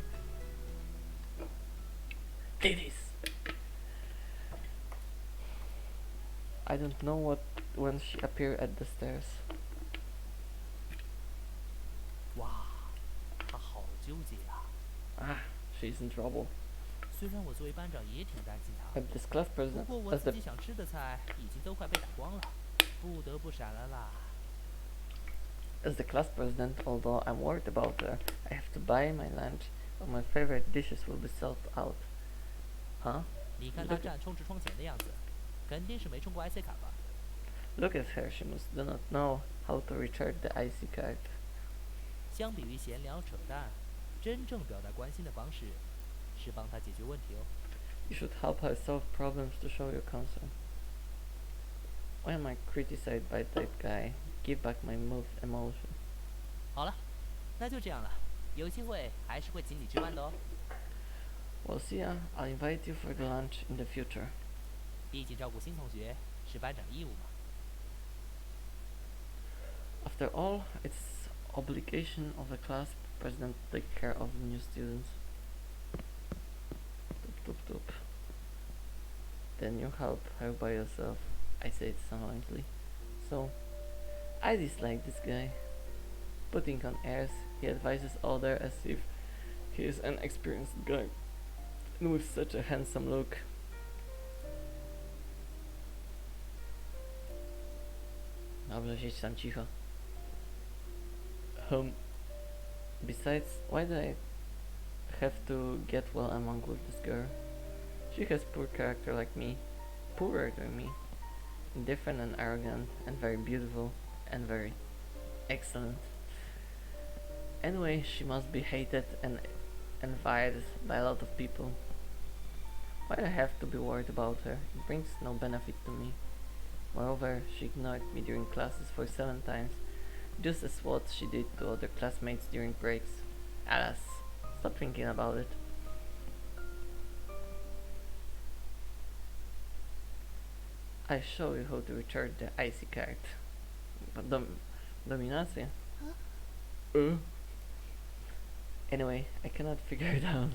Titties! I don't know when she appeared at the stairs. 哇，他好纠结啊！ Ah, she's in trouble. 虽然我作为班长也挺担心他， But this class 不 president, 过我 as 自 the 己想吃的菜已经都快被打光了，不得不闪了啦。As the class president, although I'm worried about her, I have to buy my lunch, or my favorite dishes will be sold out. Huh? 你看他站充值窗前的样子，肯定是没充过 IC 卡吧？ Look at her, she must do not know how to recharge the IC card. 相比于闲聊扯淡，真正表达关心的方式是帮他解决问题哦。 You should help her solve problems to show your concern. Why am I criticized by that guy? Give back my emotion. 好了，那就这样了，有机会还是会请你吃饭的哦。 Well, see ya. I'll invite you for the lunch in the future. 毕竟照顾新同学是班长的义务嘛。 After all, it's obligation of the class president to take care of the new students. Toop, toop, toop. Then you help her by yourself. I say it silently. So, I dislike this guy. Putting on airs, he advises others as if he is an experienced guy. And with such a handsome look. Dobrze, siedź tam cicho. Besides, why do I have to get well along with this girl? She has poor character like me. Poorer than me. Indifferent and arrogant and very beautiful and very excellent. Anyway, she must be hated and envied by a lot of people. Why do I have to be worried about her? It brings no benefit to me. Moreover, she ignored me during classes for 7 times, just as what she did to other classmates during breaks. Alas, stop thinking about it. I show you how to recharge the IC card. But dominacja. Huh? Anyway, I cannot figure it out.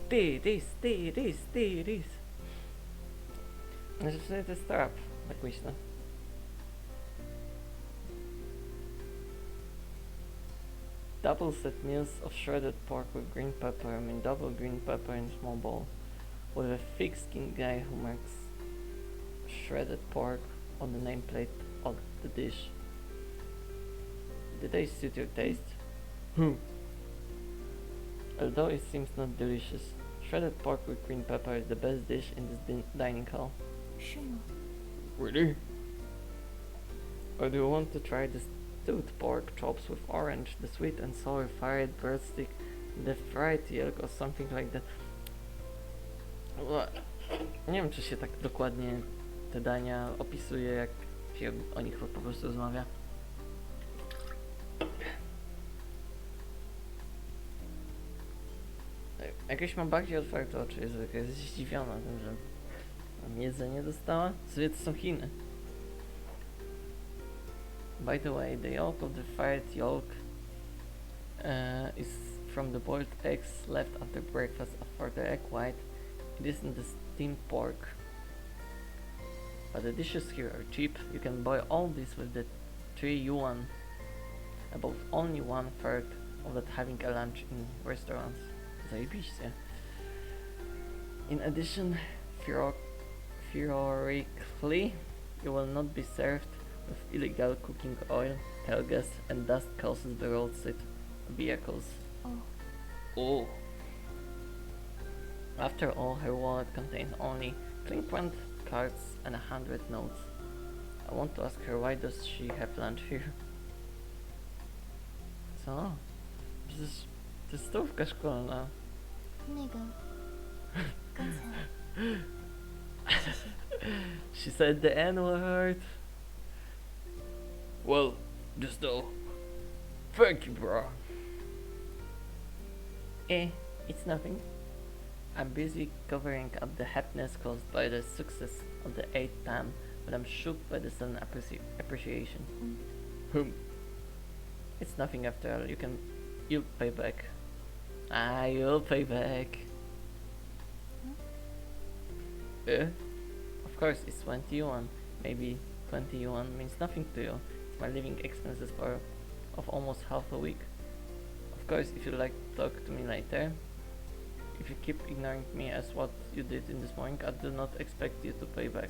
This. Znaczy, to jest trap, tak myślę. Double set meals of shredded pork with green pepper. I mean double green pepper in small bowl. With a thick skinned guy shredded pork on the nameplate of the dish. Did they suit your taste? Although it seems not delicious, shredded pork with green pepper is the best dish in this dining hall. 是吗？ Really? Or do you want to try the stewed pork chops with orange, the sweet and sour fried breadstick, the fried yolk or something like that? Nie wiem, czy się tak dokładnie te dania opisuje, jak się o nich po prostu rozmawia. Jakieś ma bardziej otwarte oczy, jest zdziwiona tym, że jedzenie dostała? Co to są Chiny? By the way, the yolk of the fried yolk is from the boiled eggs left after breakfast. For the egg white, it isn't the steamed pork. But the dishes here are cheap. You can buy all this with the 3 yuan, about only 1/3 of that having a lunch in restaurants. Zajebiście. In addition, theoretically, you will not be served with illegal cooking oil, tail gas, and dust causes by roadside vehicles. Oh. After all, her wallet contains only clean print cards and 100 notes. I want to ask her why does she have lunch here? Co? Przecież to jest stołówka szkolna. 那个，刚才 She said the N word. Well, just though. Thank you, bro. It's nothing. I'm busy covering up the happiness caused by the success of the 8th time, but I'm shook by the sudden appreciation. It's nothing after all. You'll pay back. You'll pay back. Of course, it's 20 yuan. Maybe 20 yuan means nothing to you. It's my living expenses of almost half a week. Of course, if you'd like to talk to me later, if you keep ignoring me as what you did in this morning, I do not expect you to pay back.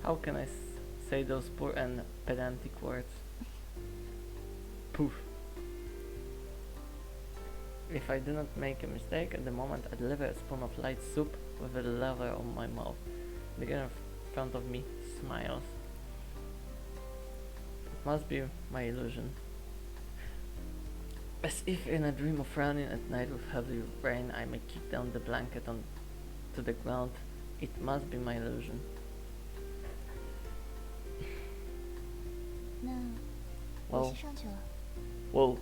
How can I say those poor and pedantic words? Poof. If I do not make a mistake, at the moment I deliver a spoon of light soup with a lever on my mouth. The girl in front of me smiles. It must be my illusion. As if in a dream of running at night with heavy rain, I may kick down the blanket to the ground. It must be my illusion. 那我 Well, 先上去了。 well,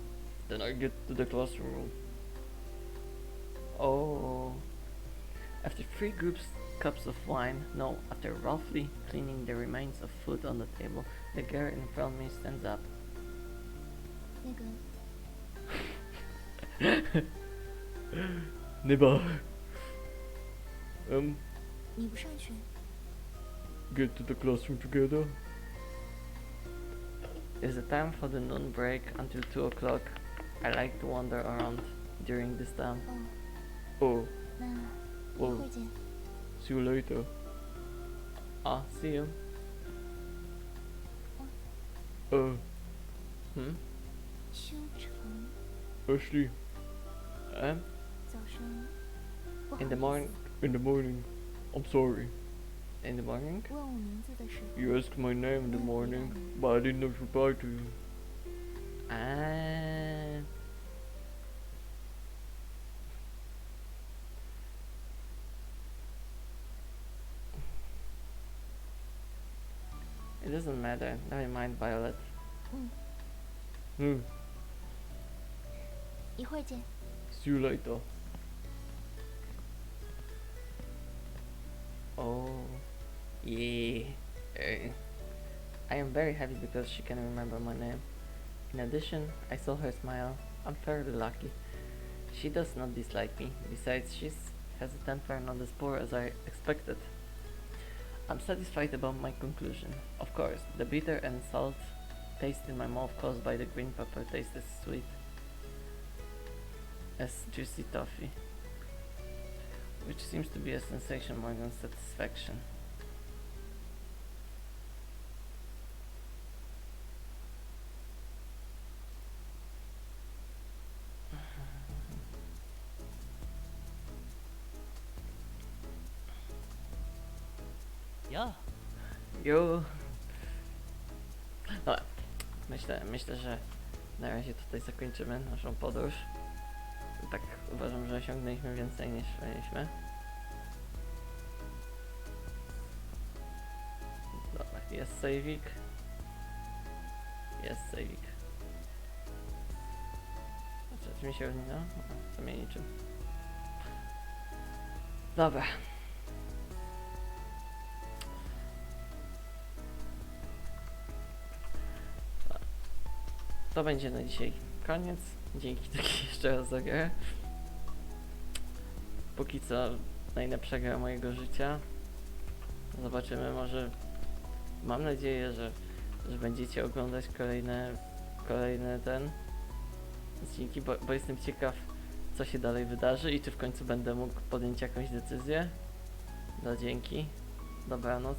then I get to the classroom room. Oh. After 3 cups of wine, no, after roughly cleaning the remains of food on the table, the girl in front of me stands up. 那个， Neighbor. 你不上去？ Get to the classroom together. It's the time for the noon break until 2 o'clock. I like to wander around during this time. 哦， Oh, 那一 well, 会儿见。 see you later. See you. Hmm? 秋成， Ashley. 早上不好 In the 意 morning. 思 In the morning. I'm sorry. In the morning? 问我名字的时候， You asked my name in the morning, but I did not reply to you. It doesn't matter. Never mind, Violet. 一会儿见。 See you later. Oh, yeah. I am very happy because she can remember my name. In addition, I saw her smile. I'm fairly lucky. She does not dislike me. Besides, she has a temper not as poor as I expected. I'm satisfied about my conclusion. Of course, the bitter and salt taste in my mouth caused by the green pepper tastes as sweet as juicy toffee. which seems to be a sensation more than satisfaction. Ja, Jo. Dobra, myślę, że na razie tutaj zakończymy naszą podróż. Tak uważam, że osiągnęliśmy więcej niż mieliśmy. Dobra, jest saveik. Jest saveik. Znaczy, mi się no, to mnie niczym. Dobra. To będzie na dzisiaj koniec. Dzięki taki jeszcze raz za grę. Póki co najlepsza gra mojego życia. Zobaczymy, może mam nadzieję, że będziecie oglądać kolejne odcinki, bo jestem ciekaw, co się dalej wydarzy i czy w końcu będę mógł podjąć jakąś decyzję. No dzięki. Dobranoc.